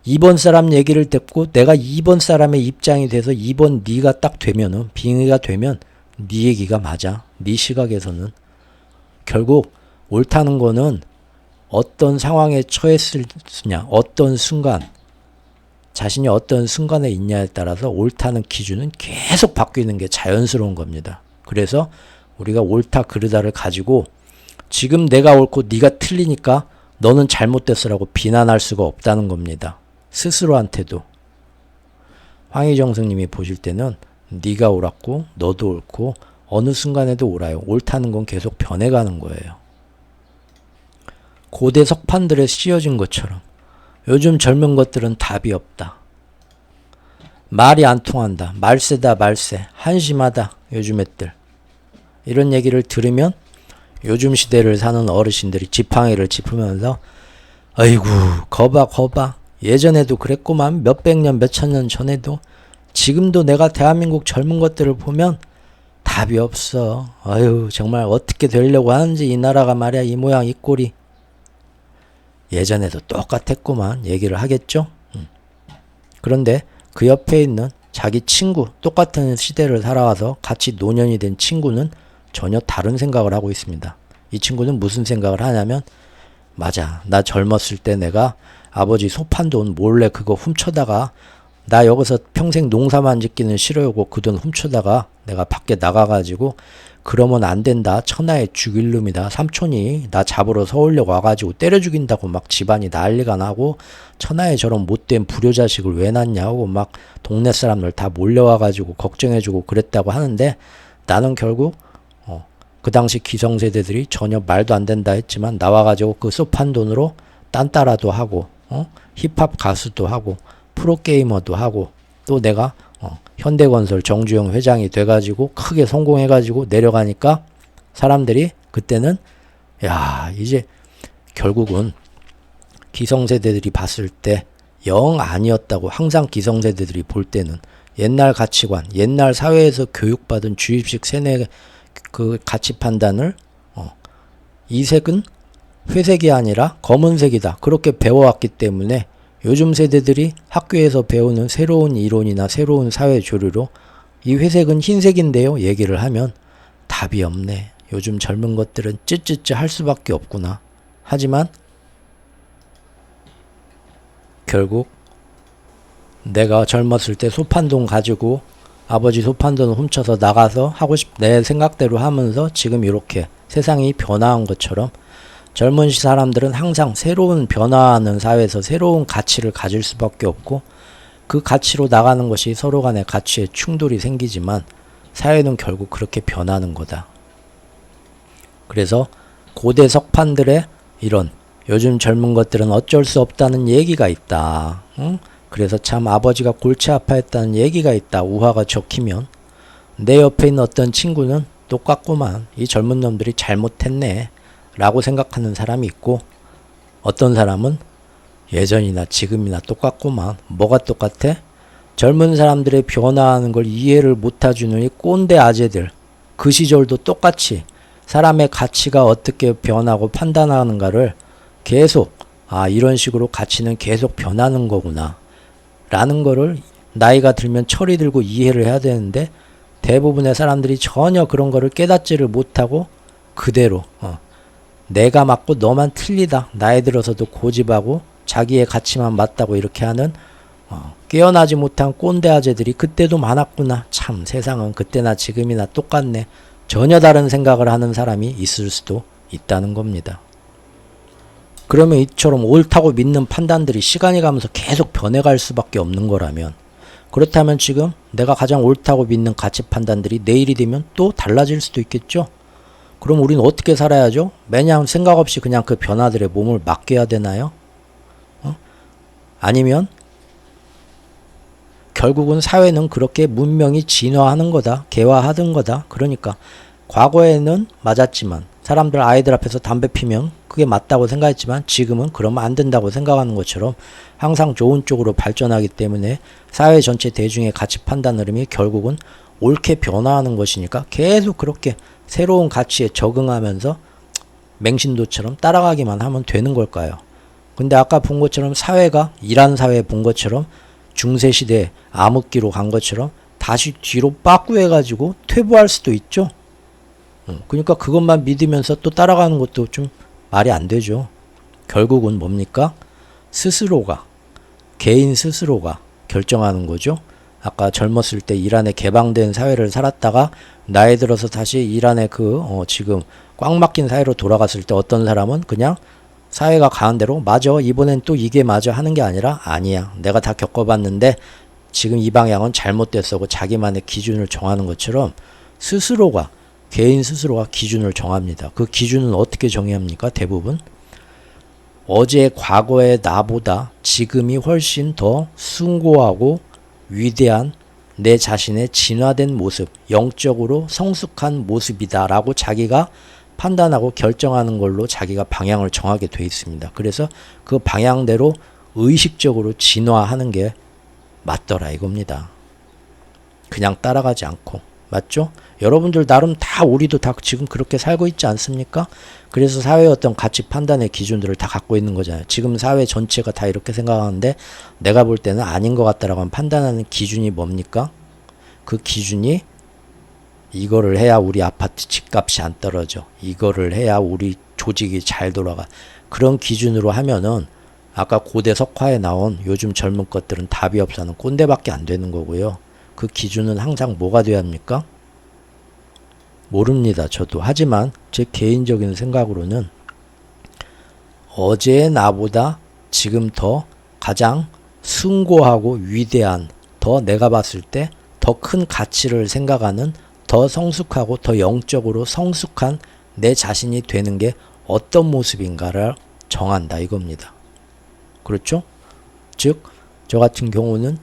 2번 사람 얘기를 듣고 내가 2번 사람의 입장이 돼서 2번 네가 딱 되면은 빙의가 되면 네 얘기가 맞아. 네 시각에서는. 결국 옳다는 거는 어떤 상황에 처했으냐, 어떤 순간, 자신이 어떤 순간에 있냐에 따라서 옳다는 기준은 계속 바뀌는 게 자연스러운 겁니다. 그래서 우리가 옳다 그르다를 가지고 지금 내가 옳고 네가 틀리니까 너는 잘못됐어라고 비난할 수가 없다는 겁니다. 스스로한테도. 황희정승님이 보실 때는 네가 옳았고 너도 옳고 어느 순간에도 옳아요. 옳다는 건 계속 변해가는 거예요. 고대 석판들에 씌어진 것처럼 요즘 젊은 것들은 답이 없다. 말이 안 통한다. 말세다 말세. 한심하다. 요즘 애들. 이런 얘기를 들으면 요즘 시대를 사는 어르신들이 지팡이를 짚으면서 아이고 거봐 예전에도 그랬구만. 몇백 년 몇천 년 전에도. 지금도 내가 대한민국 젊은 것들을 보면 답이 없어. 아유 정말 어떻게 되려고 하는지 이 나라가 말이야. 이 모양 이 꼴이. 예전에도 똑같았구만 얘기를 하겠죠. 그런데 그 옆에 있는 자기 친구, 똑같은 시대를 살아와서 같이 노년이 된 친구는 전혀 다른 생각을 하고 있습니다. 이 친구는 무슨 생각을 하냐면 맞아, 나 젊었을 때 내가 아버지 소판 돈 몰래 그거 훔쳐다가 나 여기서 평생 농사만 짓기는 싫어하고 그 돈 훔쳐다가 내가 밖에 나가가지고 그러면 안 된다. 천하의 죽일 놈이다. 삼촌이 나 잡으러 서울역 와가지고 때려 죽인다고 막 집안이 난리가 나고 천하의 저런 못된 불효자식을 왜 낳냐고 막 동네 사람들 다 몰려와가지고 걱정해주고 그랬다고 하는데 나는 결국 그 당시 기성세대들이 전혀 말도 안 된다 했지만 나와가지고 그 소판 돈으로 딴따라도 하고 힙합 가수도 하고 프로게이머도 하고 또 내가 현대건설 정주영 회장이 돼가지고 크게 성공해가지고 내려가니까 사람들이 그때는 야 이제 결국은 기성세대들이 봤을 때 영 아니었다고 항상 기성세대들이 볼 때는 옛날 가치관 옛날 사회에서 교육받은 주입식 세뇌 그 가치 판단을 이 색은 회색이 아니라 검은색이다 그렇게 배워왔기 때문에 요즘 세대들이 학교에서 배우는 새로운 이론이나 새로운 사회 조류로 이 회색은 흰색인데요 얘기를 하면 답이 없네. 요즘 젊은 것들은 찌찌찌 할 수밖에 없구나. 하지만 결국 내가 젊었을 때 소판돈 가지고 아버지 소판돈 훔쳐서 나가서 하고 내 생각대로 하면서 지금 이렇게 세상이 변화한 것처럼 젊은 사람들은 항상 새로운 변화하는 사회에서 새로운 가치를 가질 수밖에 없고 그 가치로 나가는 것이 서로 간의 가치에 충돌이 생기지만 사회는 결국 그렇게 변하는 거다. 그래서 고대 석판들의 이런 요즘 젊은 것들은 어쩔 수 없다는 얘기가 있다. 응? 그래서 참 아버지가 골치 아파했다는 얘기가 있다. 우화가 적히면 내 옆에 있는 어떤 친구는 똑같구만. 이 젊은 놈들이 잘못했네. 라고 생각하는 사람이 있고 어떤 사람은 예전이나 지금이나 똑같구만. 뭐가 똑같아? 젊은 사람들의 변화하는 걸 이해를 못해주는 이 꼰대 아재들. 그 시절도 똑같이 사람의 가치가 어떻게 변하고 판단하는가를 계속 이런 식으로 가치는 계속 변하는 거구나 라는 거를 나이가 들면 철이 들고 이해를 해야 되는데 대부분의 사람들이 전혀 그런 거를 깨닫지를 못하고 그대로 내가 맞고 너만 틀리다. 나이 들어서도 고집하고 자기의 가치만 맞다고 이렇게 하는 깨어나지 못한 꼰대 아재들이 그때도 많았구나. 참 세상은 그때나 지금이나 똑같네. 전혀 다른 생각을 하는 사람이 있을 수도 있다는 겁니다. 그러면 이처럼 옳다고 믿는 판단들이 시간이 가면서 계속 변해갈 수밖에 없는 거라면 그렇다면 지금 내가 가장 옳다고 믿는 가치 판단들이 내일이 되면 또 달라질 수도 있겠죠. 그럼 우리는 어떻게 살아야죠? 매년 생각 없이 그냥 그 변화들의 몸을 맡겨야 되나요? 아니면 결국은 사회는 그렇게 문명이 진화하는 거다. 개화하던 거다. 그러니까 과거에는 맞았지만 사람들 아이들 앞에서 담배 피면 그게 맞다고 생각했지만 지금은 그러면 안 된다고 생각하는 것처럼 항상 좋은 쪽으로 발전하기 때문에 사회 전체 대중의 가치 판단 흐름이 결국은 옳게 변화하는 것이니까 계속 그렇게 새로운 가치에 적응하면서 맹신도처럼 따라가기만 하면 되는 걸까요? 근데 아까 본 것처럼 사회가 이란 사회 본 것처럼 중세시대에 암흑기로 간 것처럼 다시 뒤로 빠꾸해가지고 퇴보할 수도 있죠. 그러니까 그것만 믿으면서 또 따라가는 것도 좀 말이 안 되죠. 결국은 뭡니까? 스스로가 개인 스스로가 결정하는 거죠. 아까 젊었을 때 이란의 개방된 사회를 살았다가 나이 들어서 다시 이란의 지금 꽉 막힌 사회로 돌아갔을 때 어떤 사람은 그냥 사회가 가는 대로 맞아 이번엔 또 이게 맞아 하는 게 아니라 아니야 내가 다 겪어봤는데 지금 이 방향은 잘못됐어고 자기만의 기준을 정하는 것처럼 스스로가 개인 스스로가 기준을 정합니다. 그 기준은 어떻게 정의합니까? 대부분 어제 과거의 나보다 지금이 훨씬 더 숭고하고 위대한 내 자신의 진화된 모습, 영적으로 성숙한 모습이다 라고 자기가 판단하고 결정하는 걸로 자기가 방향을 정하게 돼 있습니다. 그래서 그 방향대로 의식적으로 진화하는 게 맞더라 이겁니다. 그냥 따라가지 않고. 맞죠? 여러분들 나름 다 우리도 다 지금 그렇게 살고 있지 않습니까? 그래서 사회의 어떤 가치 판단의 기준들을 다 갖고 있는 거잖아요. 지금 사회 전체가 다 이렇게 생각하는데 내가 볼 때는 아닌 것 같다라고 판단하는 기준이 뭡니까? 그 기준이 이거를 해야 우리 아파트 집값이 안 떨어져. 이거를 해야 우리 조직이 잘 돌아가. 그런 기준으로 하면은 아까 고대 석화에 나온 요즘 젊은 것들은 답이 없어하는 꼰대밖에 안 되는 거고요. 그 기준은 항상 뭐가 돼야 합니까? 모릅니다. 저도. 하지만 제 개인적인 생각으로는 어제의 나보다 지금 더 가장 숭고하고 위대한, 더 내가 봤을 때 더 큰 가치를 생각하는, 더 성숙하고 더 영적으로 성숙한 내 자신이 되는 게 어떤 모습인가를 정한다 이겁니다. 그렇죠? 즉, 저 같은 경우는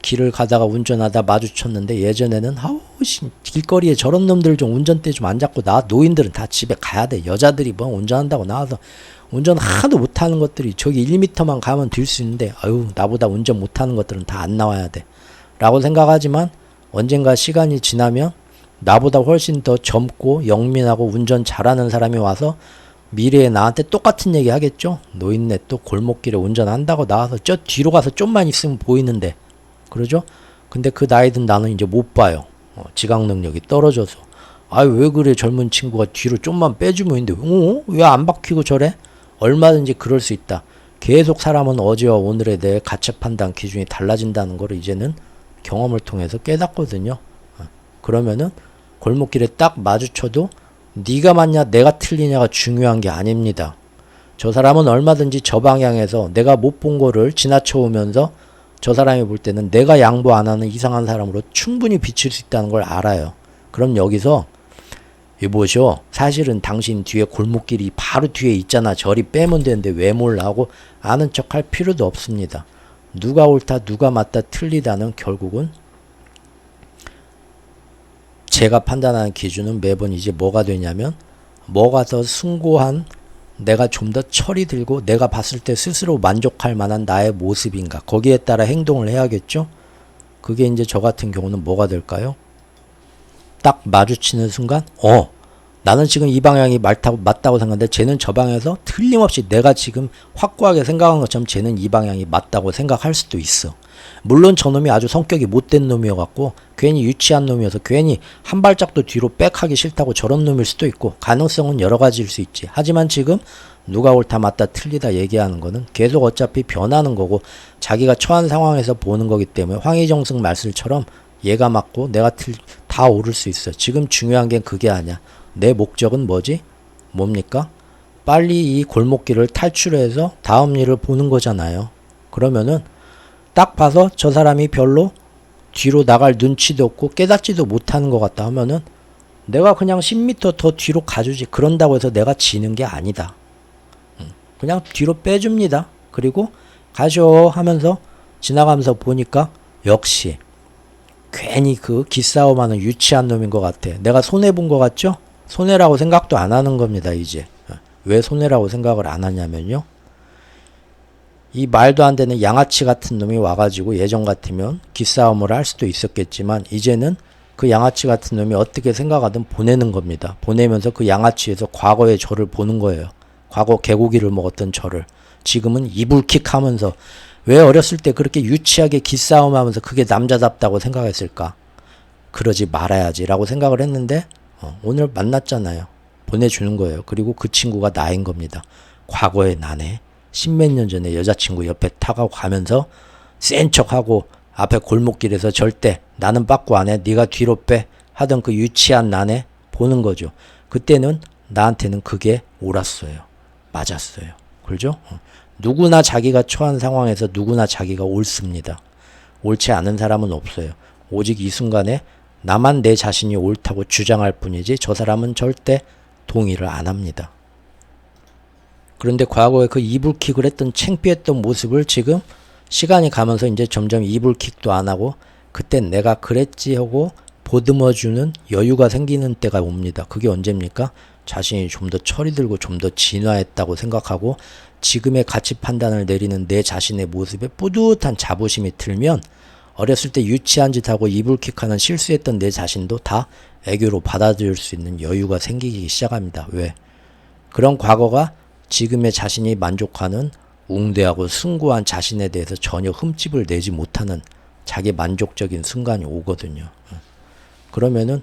길을 가다가 운전하다 마주쳤는데 예전에는 길거리에 저런 놈들 좀 운전대 좀 안 잡고 노인들은 다 집에 가야 돼. 여자들이 뭐 운전한다고 나와서 운전 하도 못하는 것들이 저기 1m만 가면 될 수 있는데 나보다 운전 못하는 것들은 다 안 나와야 돼 라고 생각하지만 언젠가 시간이 지나면 나보다 훨씬 더 젊고 영민하고 운전 잘하는 사람이 와서 미래에 나한테 똑같은 얘기 하겠죠. 노인네 또 골목길에 운전한다고 나와서 저 뒤로 가서 좀만 있으면 보이는데 그러죠? 근데 그 나이 든 나는 이제 못 봐요. 지각 능력이 떨어져서. 왜 그래 젊은 친구가 뒤로 좀만 빼주면 있는데 왜 안 바뀌고 저래? 얼마든지 그럴 수 있다. 계속 사람은 어제와 오늘에 대해 가치 판단 기준이 달라진다는 걸 이제는 경험을 통해서 깨닫거든요. 그러면은 골목길에 딱 마주쳐도 네가 맞냐 내가 틀리냐가 중요한 게 아닙니다. 저 사람은 얼마든지 저 방향에서 내가 못 본 거를 지나쳐 오면서 저 사람이 볼 때는 내가 양보 안 하는 이상한 사람으로 충분히 비칠 수 있다는 걸 알아요. 그럼 여기서 이보시오. 사실은 당신 뒤에 골목길이 바로 뒤에 있잖아. 저리 빼면 되는데 왜 몰라 하고 아는 척 할 필요도 없습니다. 누가 옳다 누가 맞다 틀리다는 결국은 제가 판단하는 기준은 매번 이제 뭐가 되냐면 뭐가 더 숭고한 내가 좀 더 철이 들고 내가 봤을 때 스스로 만족할 만한 나의 모습인가 거기에 따라 행동을 해야겠죠. 그게 이제 저 같은 경우는 뭐가 될까요? 딱 마주치는 순간 나는 지금 이 방향이 맞다고 생각하는데 쟤는 저 방향에서 틀림없이 내가 지금 확고하게 생각한 것처럼 쟤는 이 방향이 맞다고 생각할 수도 있어. 물론 저놈이 아주 성격이 못된 놈이어갖고 괜히 유치한 놈이어서 괜히 한 발짝도 뒤로 빽하기 싫다고 저런 놈일 수도 있고 가능성은 여러 가지일 수 있지. 하지만 지금 누가 옳다 맞다 틀리다 얘기하는 거는 계속 어차피 변하는 거고 자기가 처한 상황에서 보는 거기 때문에 황희정승 말씀처럼 얘가 맞고 내가 다 옳을 수 있어. 지금 중요한 게 그게 아니야. 내 목적은 뭐지? 뭡니까? 빨리 이 골목길을 탈출해서 다음 일을 보는 거잖아요. 그러면은 딱 봐서 저 사람이 별로 뒤로 나갈 눈치도 없고 깨닫지도 못하는 것 같다 하면은 내가 그냥 10m 더 뒤로 가주지. 그런다고 해서 내가 지는 게 아니다. 그냥 뒤로 빼줍니다. 그리고 가쇼 하면서 지나가면서 보니까 역시 괜히 그 기싸움하는 유치한 놈인 것 같아. 내가 손해본 것 같죠? 손해라고 생각도 안 하는 겁니다. 이제 왜 손해라고 생각을 안 하냐면요, 이 말도 안 되는 양아치 같은 놈이 와가지고 예전 같으면 기싸움을 할 수도 있었겠지만 이제는 그 양아치 같은 놈이 어떻게 생각하든 보내는 겁니다. 보내면서 그 양아치에서 과거의 저를 보는 거예요. 과거 개고기를 먹었던 저를 지금은 이불킥 하면서 왜 어렸을 때 그렇게 유치하게 기싸움하면서 그게 남자답다고 생각했을까? 그러지 말아야지 라고 생각을 했는데 오늘 만났잖아요. 보내주는 거예요. 그리고 그 친구가 나인 겁니다. 과거의 나네. 십몇 년 전에 여자친구 옆에 타고 가면서 센 척하고 앞에 골목길에서 절대 나는 빠꾸 안 해. 네가 뒤로 빼 하던 그 유치한 나네 보는 거죠. 그때는 나한테는 그게 옳았어요. 맞았어요. 그렇죠? 누구나 자기가 처한 상황에서 누구나 자기가 옳습니다. 옳지 않은 사람은 없어요. 오직 이 순간에 나만 내 자신이 옳다고 주장할 뿐이지 저 사람은 절대 동의를 안 합니다. 그런데 과거에 그 이불킥을 했던 창피했던 모습을 지금 시간이 가면서 이제 점점 이불킥도 안 하고 그땐 내가 그랬지 하고 보듬어주는 여유가 생기는 때가 옵니다. 그게 언제입니까? 자신이 좀 더 철이 들고 좀 더 진화했다고 생각하고 지금의 가치 판단을 내리는 내 자신의 모습에 뿌듯한 자부심이 들면 어렸을 때 유치한 짓하고 이불킥하는 실수했던 내 자신도 다 애교로 받아들일 수 있는 여유가 생기기 시작합니다. 왜? 그런 과거가 지금의 자신이 만족하는 웅대하고 숭고한 자신에 대해서 전혀 흠집을 내지 못하는 자기 만족적인 순간이 오거든요. 그러면은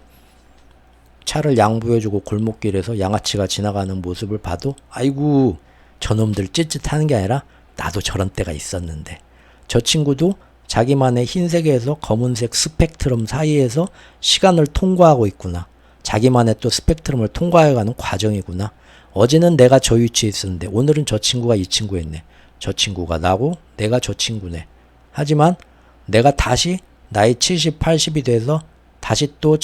차를 양보해주고 골목길에서 양아치가 지나가는 모습을 봐도 아이고 저놈들 찌릿하는 게 아니라 나도 저런 때가 있었는데 저 친구도 자기만의 흰색에서 검은색 스펙트럼 사이에서 시간을 통과하고 있구나. 자기만의 또 스펙트럼을 통과해가는 과정이구나. 어제는 내가 저 위치에 있었는데 오늘은 저 친구가 이 친구였네. 저 친구가 나고 내가 저 친구네. 하지만 내가 다시 나이 70, 80이 돼서 다시 또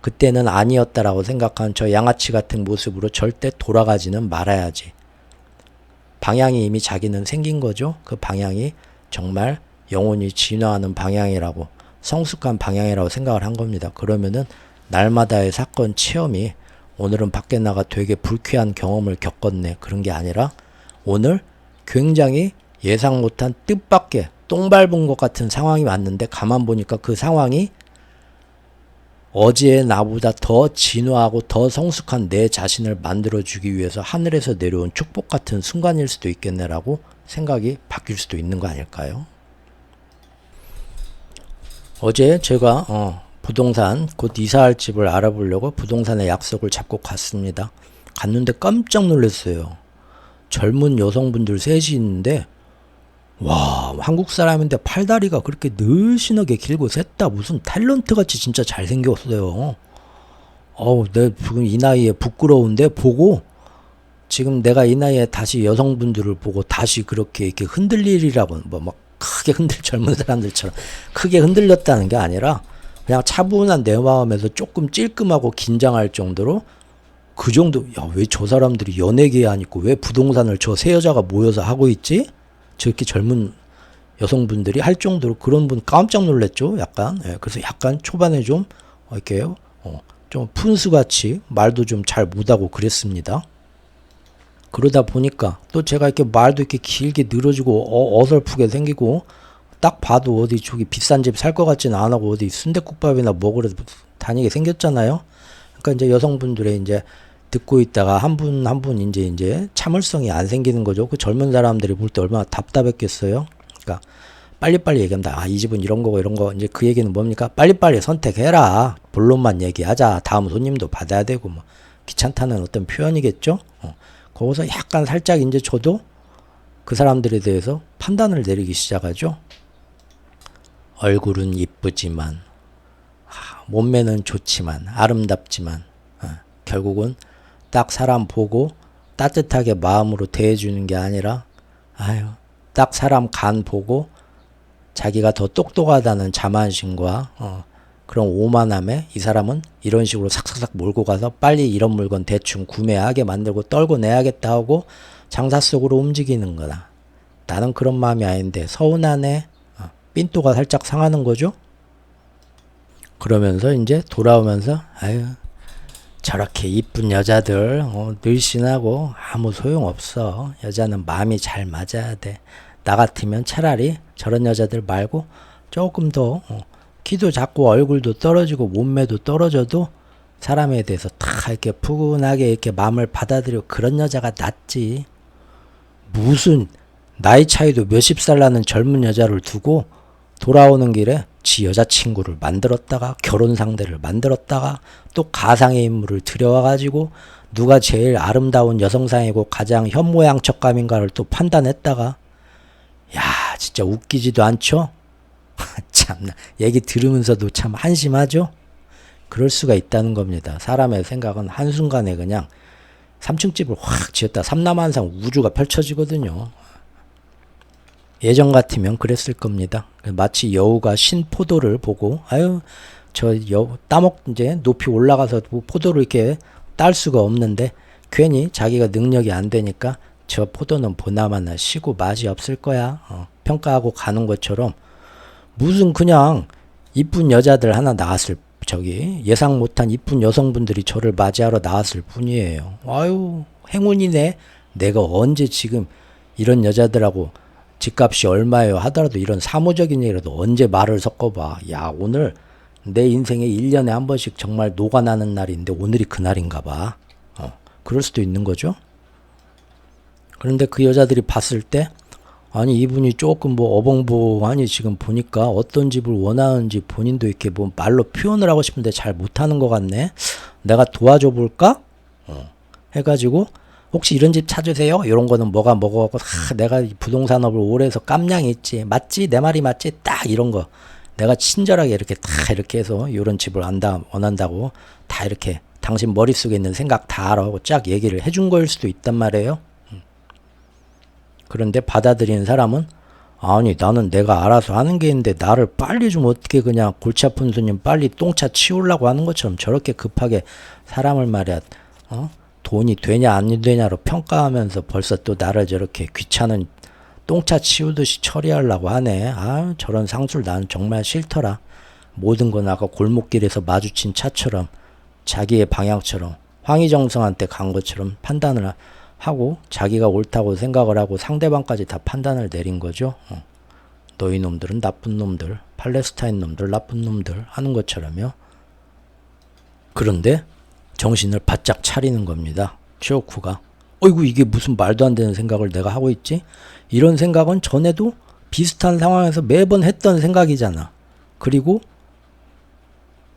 그때는 아니었다라고 생각한 저 양아치 같은 모습으로 절대 돌아가지는 말아야지. 방향이 이미 자기는 생긴 거죠. 그 방향이 정말 영혼이 진화하는 방향이라고 성숙한 방향이라고 생각을 한 겁니다. 그러면은 날마다의 사건 체험이 오늘은 밖에 나가 되게 불쾌한 경험을 겪었네. 그런 게 아니라 오늘 굉장히 예상 못한 뜻밖의 똥 밟은 것 같은 상황이 왔는데 가만 보니까 그 상황이 어제의 나보다 더 진화하고 더 성숙한 내 자신을 만들어주기 위해서 하늘에서 내려온 축복 같은 순간일 수도 있겠네라고 생각이 바뀔 수도 있는 거 아닐까요? 어제 제가 부동산 곧 이사할 집을 알아보려고 부동산에 약속을 잡고 갔습니다. 갔는데 깜짝 놀랐어요. 젊은 여성분들 셋이 있는데 와 한국 사람인데 팔다리가 그렇게 늘씬하게 길고 셋 다 무슨 탤런트같이 진짜 잘생겼어요. 내 지금 이 나이에 부끄러운데 보고 지금 내가 이 나이에 다시 여성분들을 보고 다시 그렇게 이렇게 흔들리리라고 막 크게 젊은 사람들처럼 크게 흔들렸다는 게 아니라 그냥 차분한 내 마음에서 조금 찔끔하고 긴장할 정도로 그 정도 왜 저 사람들이 연예계에 안 있고 왜 부동산을 저 세 여자가 모여서 하고 있지? 저렇게 젊은 여성분들이 할 정도로 그런 분 깜짝 놀랐죠. 약간 그래서 약간 초반에 좀 이렇게 좀 푼수같이 말도 좀 잘 못하고 그랬습니다. 그러다 보니까 또 제가 이렇게 말도 이렇게 길게 늘어지고 어설프게 생기고 딱 봐도 어디 저기 비싼 집 살 것 같지는 안 하고 어디 순댓국밥이나 먹으러 다니게 생겼잖아요. 그러니까 이제 여성분들의 이제 듣고 있다가 한 분 한 분 이제 참을성이 안 생기는 거죠. 그 젊은 사람들이 볼 때 얼마나 답답했겠어요. 그러니까 빨리빨리 얘기합니다. 이 집은 이런 거고 이런 거. 이제 그 얘기는 뭡니까? 빨리빨리 선택해라. 본론만 얘기하자. 다음 손님도 받아야 되고 뭐 귀찮다는 어떤 표현이겠죠. 거기서 약간 살짝 이제 저도 그 사람들에 대해서 판단을 내리기 시작하죠. 얼굴은 이쁘지만 몸매는 좋지만 아름답지만 결국은 딱 사람 보고 따뜻하게 마음으로 대해주는 게 아니라 딱 사람 간 보고 자기가 더 똑똑하다는 자만심과 그런 오만함에 이 사람은 이런 식으로 삭삭삭 몰고 가서 빨리 이런 물건 대충 구매하게 만들고 떨고 내야겠다 하고 장사 속으로 움직이는 거다. 나는 그런 마음이 아닌데 서운하네. 삔또가 살짝 상하는 거죠. 그러면서 이제 돌아오면서 저렇게 이쁜 여자들 늘씬하고 아무 소용없어. 여자는 마음이 잘 맞아야 돼. 나 같으면 차라리 저런 여자들 말고 조금 더 키도 작고 얼굴도 떨어지고 몸매도 떨어져도 사람에 대해서 다 이렇게 푸근하게 이렇게 마음을 받아들여 그런 여자가 낫지. 무슨 나이 차이도 몇십 살 나는 젊은 여자를 두고 돌아오는 길에 지 여자친구를 만들었다가 결혼 상대를 만들었다가 또 가상의 인물을 들여와가지고 누가 제일 아름다운 여성상이고 가장 현모양처감인가를 또 판단했다가 진짜 웃기지도 않죠? 참나 얘기 들으면서도 참 한심하죠? 그럴 수가 있다는 겁니다. 사람의 생각은 한순간에 그냥 3층 집을 확 지었다 삼남한상 우주가 펼쳐지거든요. 예전 같으면 그랬을 겁니다. 마치 여우가 신포도를 보고 따먹 이제 높이 올라가서 포도를 이렇게 딸 수가 없는데 괜히 자기가 능력이 안 되니까 저 포도는 보나마나 시고 맛이 없을 거야 평가하고 가는 것처럼 무슨 그냥 이쁜 여자들 하나 나왔을 저기 예상 못한 이쁜 여성분들이 저를 맞이하러 나왔을 뿐이에요. 아유 행운이네. 내가 언제 지금 이런 여자들하고 집값이 얼마예요 하더라도 이런 사무적인 얘기라도 언제 말을 섞어봐. 야 오늘 내 인생에 1년에 한 번씩 정말 녹아나는 날인데 오늘이 그날인가 봐. 그럴 수도 있는 거죠. 그런데 그 여자들이 봤을 때 아니 이분이 조금 뭐 어벙벙하니 지금 보니까 어떤 집을 원하는지 본인도 이렇게 뭐 말로 표현을 하고 싶은데 잘 못하는 것 같네. 내가 도와줘 볼까? 해가지고 혹시 이런 집 찾으세요? 이런 거는 뭐가 먹어갖고 내가 부동산업을 오래 해서 깜냥이 있지. 맞지? 내 말이 맞지? 딱 이런 거. 내가 친절하게 이렇게 다 이렇게 해서 이런 집을 원한다고 다 이렇게 당신 머릿속에 있는 생각 다 알아 하고 쫙 얘기를 해준 거일 수도 있단 말이에요. 그런데 받아들이는 사람은 아니 나는 내가 알아서 하는 게 있는데 나를 빨리 좀 어떻게 그냥 골치 아픈 손님 빨리 똥차 치우려고 하는 것처럼 저렇게 급하게 사람을 말이야 돈이 되냐 안 되냐로 평가하면서 벌써 또 나를 저렇게 귀찮은 똥차 치우듯이 처리하려고 하네. 아 저런 상술 나는 정말 싫더라. 모든 건 아까 골목길에서 마주친 차처럼 자기의 방향처럼 황희정성한테 간 것처럼 판단을 하고 자기가 옳다고 생각을 하고 상대방까지 다 판단을 내린 거죠. 너희 놈들은 나쁜 놈들, 팔레스타인 놈들 나쁜 놈들 하는 것처럼요. 그런데 정신을 바짝 차리는 겁니다. 최옥후가. 어이구 이게 무슨 말도 안 되는 생각을 내가 하고 있지? 이런 생각은 전에도 비슷한 상황에서 매번 했던 생각이잖아. 그리고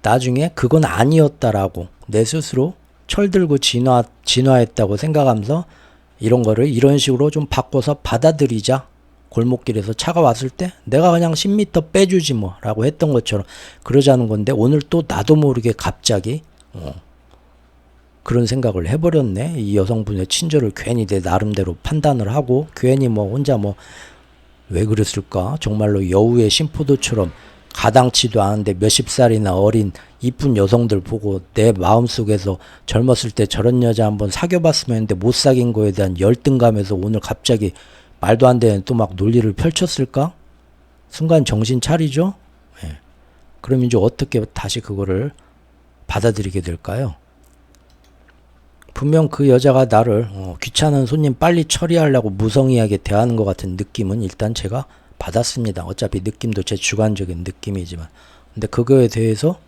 나중에 그건 아니었다라고 내 스스로 철들고 진화했다고 생각하면서 이런 거를 이런 식으로 좀 바꿔서 받아들이자. 골목길에서 차가 왔을 때 내가 그냥 10m 빼주지 뭐 라고 했던 것처럼 그러자는 건데 오늘 또 나도 모르게 갑자기 그런 생각을 해버렸네. 이 여성분의 친절을 괜히 내 나름대로 판단을 하고 괜히 뭐 혼자 뭐 왜 그랬을까? 정말로 여우의 심포도처럼 가당치도 않은데 몇십 살이나 어린 이쁜 여성들 보고 내 마음속에서 젊었을 때 저런 여자 한번 사귀어봤으면 했는데 못 사귄 거에 대한 열등감에서 오늘 갑자기 말도 안 되는 또 막 논리를 펼쳤을까? 순간 정신 차리죠? 예. 그럼 이제 어떻게 다시 그거를 받아들이게 될까요? 분명 그 여자가 나를 귀찮은 손님 빨리 처리하려고 무성의하게 대하는 것 같은 느낌은 일단 제가 받았습니다. 어차피 느낌도 제 주관적인 느낌이지만. 근데 그거에 대해서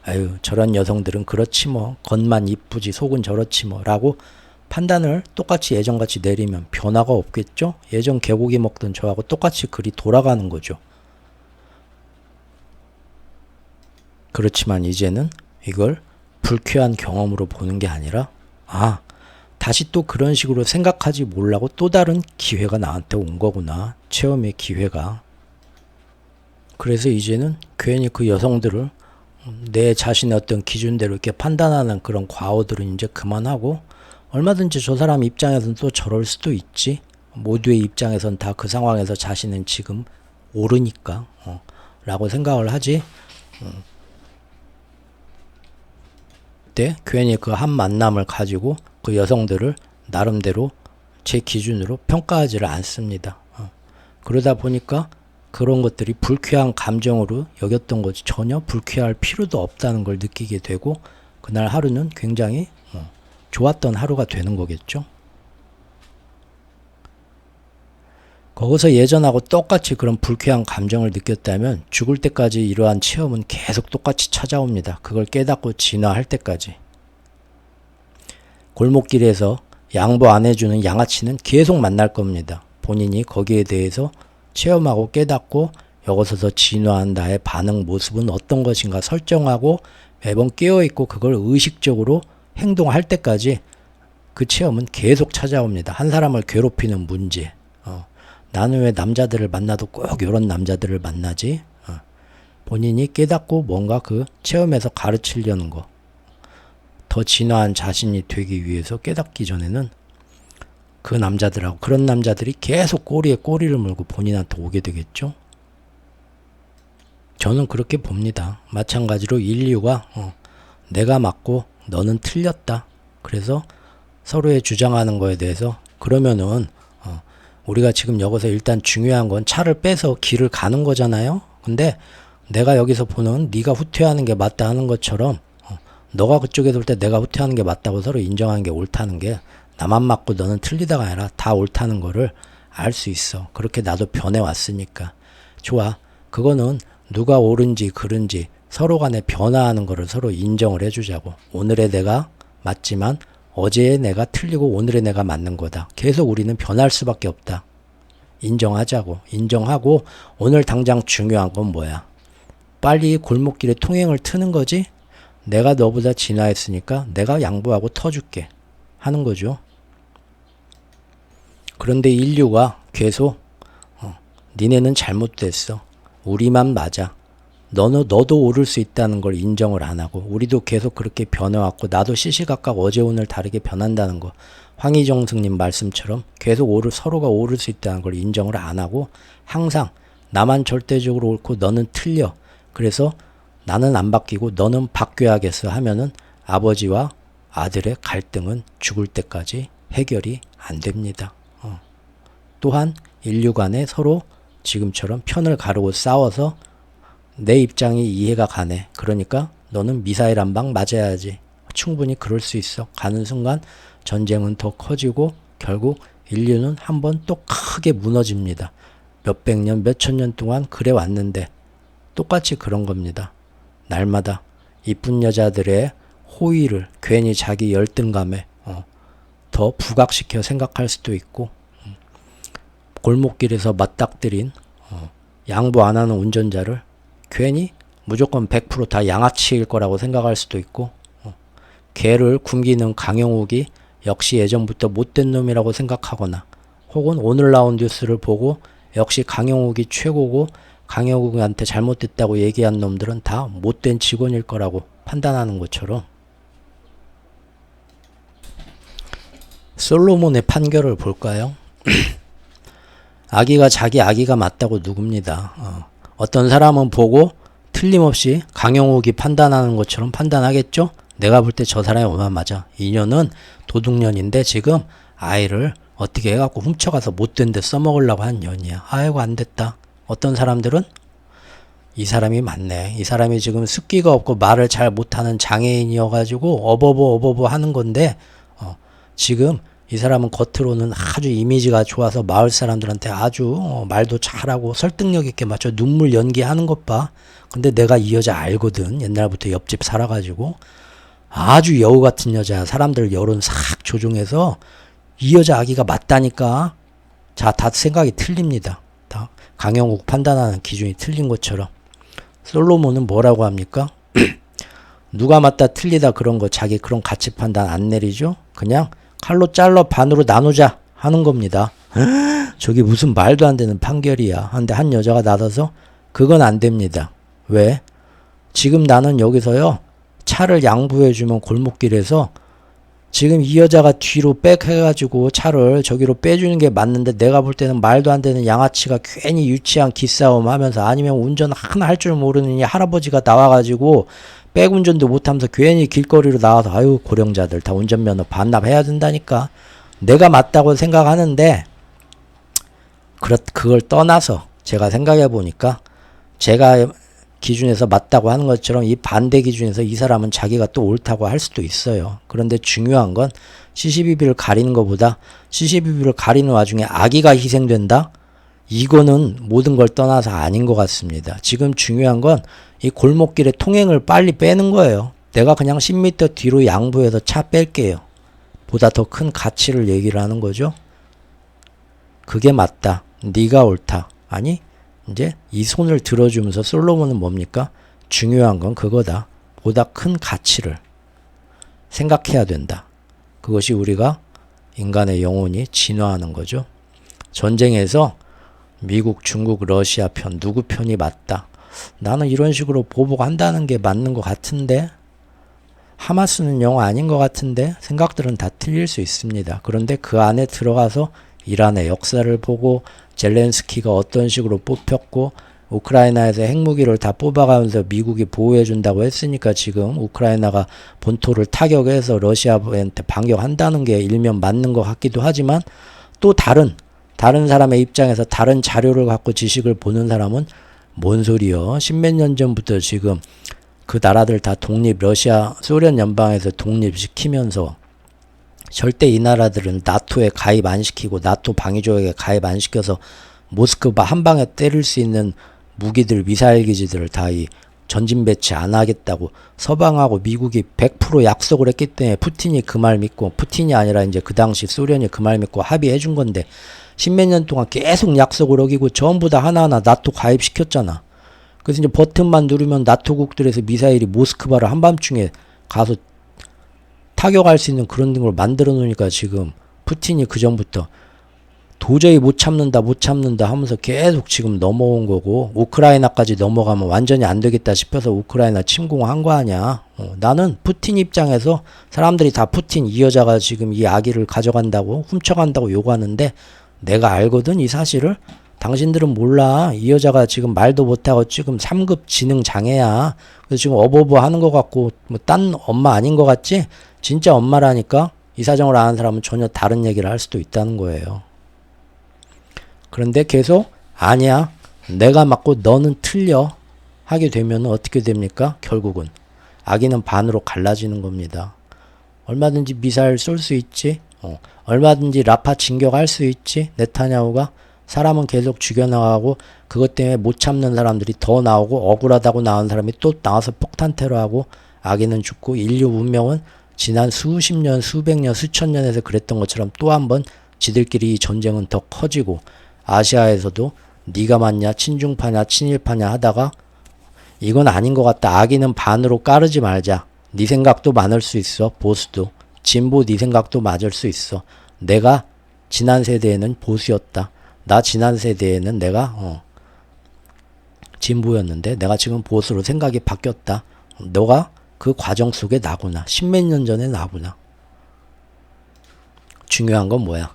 아유 저런 여성들은 그렇지 뭐 겉만 이쁘지 속은 저렇지 뭐 라고 판단을 똑같이 예전같이 내리면 변화가 없겠죠? 예전 개고기 먹던 저하고 똑같이 글이 돌아가는 거죠. 그렇지만 이제는 이걸 불쾌한 경험으로 보는 게 아니라 다시 또 그런 식으로 생각하지 몰라고 또 다른 기회가 나한테 온 거구나. 체험의 기회가. 그래서 이제는 괜히 그 여성들을 내 자신의 어떤 기준대로 이렇게 판단하는 그런 과오들은 이제 그만하고 얼마든지 저 사람 입장에서는 또 저럴 수도 있지. 모두의 입장에선 다 그 상황에서 자신은 지금 옳으니까 라고 생각을 하지. 때 괜히 그 한 만남을 가지고 그 여성들을 나름대로 제 기준으로 평가하지를 않습니다. 그러다 보니까 그런 것들이 불쾌한 감정으로 여겼던 거지 전혀 불쾌할 필요도 없다는 걸 느끼게 되고 그날 하루는 굉장히 좋았던 하루가 되는 거겠죠. 거기서 예전하고 똑같이 그런 불쾌한 감정을 느꼈다면 죽을 때까지 이러한 체험은 계속 똑같이 찾아옵니다. 그걸 깨닫고 진화할 때까지. 골목길에서 양보 안 해주는 양아치는 계속 만날 겁니다. 본인이 거기에 대해서 체험하고 깨닫고 여기서 더 진화한 나의 반응 모습은 어떤 것인가 설정하고 매번 깨어있고 그걸 의식적으로 행동할 때까지 그 체험은 계속 찾아옵니다. 한 사람을 괴롭히는 문제. 나는 왜 남자들을 만나도 꼭 이런 남자들을 만나지? 본인이 깨닫고 뭔가 그 체험에서 가르치려는 거. 더 진화한 자신이 되기 위해서 깨닫기 전에는 그 남자들하고 그런 남자들이 계속 꼬리에 꼬리를 물고 본인한테 오게 되겠죠. 저는 그렇게 봅니다. 마찬가지로 인류가 내가 맞고 너는 틀렸다. 그래서 서로의 주장하는 거에 대해서 그러면은 우리가 지금 여기서 일단 중요한 건 차를 빼서 길을 가는 거잖아요. 근데 내가 여기서 보는 네가 후퇴하는 게 맞다 하는 것처럼 너가 그쪽에 돌 때 내가 후퇴하는 게 맞다고 서로 인정하는 게 옳다는 게 나만 맞고 너는 틀리다가 아니라 다 옳다는 거를 알 수 있어. 그렇게 나도 변해왔으니까. 좋아. 그거는 누가 옳은지 그른지 서로 간에 변화하는 거를 서로 인정을 해주자고. 오늘의 내가 맞지만 어제의 내가 틀리고 오늘의 내가 맞는 거다. 계속 우리는 변할 수밖에 없다. 인정하자고. 인정하고 오늘 당장 중요한 건 뭐야? 빨리 골목길에 통행을 트는 거지? 내가 너보다 진화했으니까 내가 양보하고 터줄게 하는 거죠. 그런데 인류가 계속 니네는 잘못됐어. 우리만 맞아. 너도 오를 수 있다는 걸 인정을 안 하고 우리도 계속 그렇게 변해왔고 나도 시시각각 어제 오늘 다르게 변한다는 거. 황희정승님 말씀처럼 계속 서로가 오를 수 있다는 걸 인정을 안 하고 항상 나만 절대적으로 옳고 너는 틀려. 그래서 나는 안 바뀌고 너는 바뀌어야겠어 하면은 아버지와 아들의 갈등은 죽을 때까지 해결이 안 됩니다. 또한 인류 간에 서로 지금처럼 편을 가르고 싸워서 내 입장이 이해가 가네. 그러니까 너는 미사일 한 방 맞아야지. 충분히 그럴 수 있어. 가는 순간 전쟁은 더 커지고 결국 인류는 한번 또 크게 무너집니다. 몇백 년, 몇천 년 동안 그래 왔는데 똑같이 그런 겁니다. 날마다 이쁜 여자들의 호의를 괜히 자기 열등감에 더 부각시켜 생각할 수도 있고 골목길에서 맞닥뜨린 양보 안 하는 운전자를 괜히 무조건 100% 다 양아치일 거라고 생각할 수도 있고 개를 굶기는 강영욱이 역시 예전부터 못된 놈이라고 생각하거나 혹은 오늘 나온 뉴스를 보고 역시 강영욱이 최고고 강영욱한테 잘못됐다고 얘기한 놈들은 다 못된 직원일 거라고 판단하는 것처럼 솔로몬의 판결을 볼까요? 아기가 자기 아기가 맞다고 누굽니다. 어떤 사람은 보고 틀림없이 강영욱이 판단하는 것처럼 판단하겠죠? 내가 볼 때 저 사람이 얼마나 맞아. 이년은 도둑년인데 지금 아이를 어떻게 해갖고 훔쳐가서 못된 데 써먹으려고 한 년이야. 아이고 안 됐다. 어떤 사람들은 이 사람이 맞네. 이 사람이 지금 습기가 없고 말을 잘 못하는 장애인이어가지고 어버버 하는 건데 지금 이 사람은 겉으로는 아주 이미지가 좋아서 마을 사람들한테 아주 말도 잘하고 설득력 있게 맞춰 눈물 연기하는 것 봐. 근데 내가 이 여자 알거든. 옛날부터 옆집 살아가지고 아주 여우 같은 여자. 사람들 여론 싹 조종해서 이 여자 아기가 맞다니까. 자, 다 생각이 틀립니다. 다 강영욱 판단하는 기준이 틀린 것처럼. 솔로몬은 뭐라고 합니까? 누가 맞다 틀리다 그런 거 자기 그런 가치 판단 안 내리죠? 그냥 칼로 잘라 반으로 나누자 하는 겁니다. 저게 무슨 말도 안 되는 판결이야. 근데 한 여자가 나서서 그건 안 됩니다. 왜? 지금 나는 여기서요. 차를 양보해주면 골목길에서 지금 이 여자가 뒤로 백 해가지고 차를 저기로 빼주는 게 맞는데 내가 볼 때는 말도 안 되는 양아치가 괜히 유치한 기싸움 하면서 아니면 운전 하나 할 줄 모르는 이 할아버지가 나와가지고 백운전도 못하면서 괜히 길거리로 나와서 아유 고령자들 다 운전면허 반납해야 된다니까. 내가 맞다고 생각하는데 그걸 떠나서 제가 생각해 보니까 제가 기준에서 맞다고 하는 것처럼 이 반대 기준에서 이 사람은 자기가 또 옳다고 할 수도 있어요. 그런데 중요한 건 시시비비를 가리는 것보다 시시비비를 가리는 와중에 아기가 희생된다? 이거는 모든 걸 떠나서 아닌 것 같습니다. 지금 중요한 건 이 골목길에 통행을 빨리 빼는 거예요. 내가 그냥 10m 뒤로 양보해서 차 뺄게요. 보다 더 큰 가치를 얘기를 하는 거죠. 그게 맞다. 네가 옳다. 아니 이제 이 손을 들어주면서 솔로몬은 뭡니까? 중요한 건 그거다. 보다 큰 가치를 생각해야 된다. 그것이 우리가 인간의 영혼이 진화하는 거죠. 전쟁에서 미국, 중국, 러시아 편 누구 편이 맞다. 나는 이런 식으로 보복한다는 게 맞는 것 같은데 하마스는 영 아닌 것 같은데 생각들은 다 틀릴 수 있습니다. 그런데 그 안에 들어가서 이란의 역사를 보고 젤렌스키가 어떤 식으로 뽑혔고 우크라이나에서 핵무기를 다 뽑아가면서 미국이 보호해준다고 했으니까 지금 우크라이나가 본토를 타격해서 러시아한테 반격한다는 게 일면 맞는 것 같기도 하지만 또 다른 사람의 입장에서 다른 자료를 갖고 지식을 보는 사람은 뭔 소리여? 십몇 년 전부터 지금 그 나라들 다 독립, 러시아, 소련 연방에서 독립시키면서 절대 이 나라들은 나토에 가입 안 시키고 나토 방위조약에 가입 안 시켜서 모스크바 한 방에 때릴 수 있는 무기들, 미사일 기지들을 다 이 전진 배치 안 하겠다고 서방하고 미국이 100% 약속을 했기 때문에 푸틴이 그 말 믿고, 푸틴이 아니라 이제 그 당시 소련이 그 말 믿고 합의해 준 건데, 십몇 년 동안 계속 약속을 어기고 전부 다 하나하나 나토 가입시켰잖아. 그래서 이제 버튼만 누르면 나토국들에서 미사일이 모스크바를 한밤중에 가서 타격할 수 있는 그런 걸 만들어 놓으니까 지금 푸틴이 그 전부터 도저히 못 참는다 하면서 계속 지금 넘어온 거고, 우크라이나까지 넘어가면 완전히 안 되겠다 싶어서 우크라이나 침공한 거 아니야. 나는 푸틴 입장에서 사람들이 다 푸틴 이 여자가 지금 이 아기를 가져간다고 훔쳐간다고 요구하는데, 내가 알거든 이 사실을. 당신들은 몰라. 이 여자가 지금 말도 못하고 지금 3급 지능 장애야. 그래서 지금 어버버 하는 것 같고 뭐 딴 엄마 아닌 것 같지? 진짜 엄마라니까. 이 사정을 아는 사람은 전혀 다른 얘기를 할 수도 있다는 거예요. 그런데 계속 아니야, 내가 맞고 너는 틀려 하게 되면 어떻게 됩니까? 결국은 아기는 반으로 갈라지는 겁니다. 얼마든지 미사일 쏠 수 있지, 얼마든지 라파 진격할 수 있지. 네타냐후가 사람은 계속 죽여나가고, 그것 때문에 못 참는 사람들이 더 나오고, 억울하다고 나온 사람이 또 나와서 폭탄 테러하고, 아기는 죽고, 인류 문명은 지난 수십 년, 수백 년, 수천 년에서 그랬던 것처럼 또 한 번 지들끼리 이 전쟁은 더 커지고, 아시아에서도 네가 맞냐, 친중파냐, 친일파냐 하다가 이건 아닌 것 같다. 아기는 반으로 까르지 말자. 네 생각도 많을 수 있어. 보수도. 진보 네 생각도 맞을 수 있어. 내가 지난 세대에는 보수였다. 나 지난 세대에는 내가 진보였는데 내가 지금 보수로 생각이 바뀌었다. 너가 그 과정 속에 나구나. 십몇 년 전에 나구나. 중요한 건 뭐야?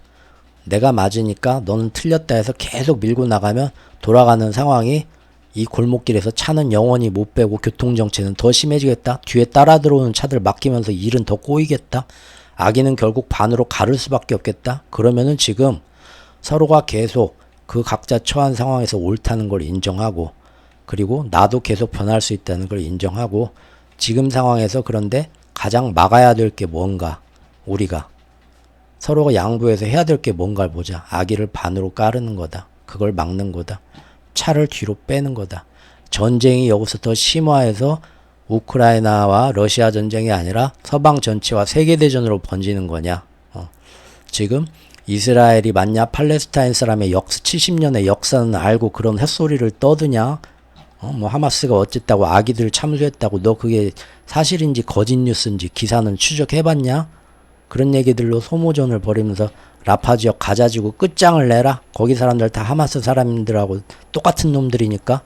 내가 맞으니까 너는 틀렸다 해서 계속 밀고 나가면 돌아가는 상황이, 이 골목길에서 차는 영원히 못 빼고 교통정체는 더 심해지겠다. 뒤에 따라 들어오는 차들 맡기면서 일은 더 꼬이겠다. 아기는 결국 반으로 가를 수밖에 없겠다. 그러면은 지금 서로가 계속 그 각자 처한 상황에서 옳다는 걸 인정하고, 그리고 나도 계속 변할 수 있다는 걸 인정하고, 지금 상황에서 그런데 가장 막아야 될 게 뭔가, 우리가 서로가 양보해서 해야 될 게 뭔가를 보자. 아기를 반으로 까르는 거다. 그걸 막는 거다. 차를 뒤로 빼는 거다. 전쟁이 여기서 더 심화해서 우크라이나와 러시아 전쟁이 아니라 서방 전체와 세계대전으로 번지는 거냐. 지금 이스라엘이 맞냐, 팔레스타인 사람의 70년의 역사는 알고 그런 헛소리를 떠드냐. 뭐 하마스가 어쨌다고, 아기들 참수했다고, 너 그게 사실인지 거짓 뉴스인지 기사는 추적해봤냐? 그런 얘기들로 소모전을 벌이면서 라파 지역 가자지구 끝장을 내라. 거기 사람들 다 하마스 사람들하고 똑같은 놈들이니까.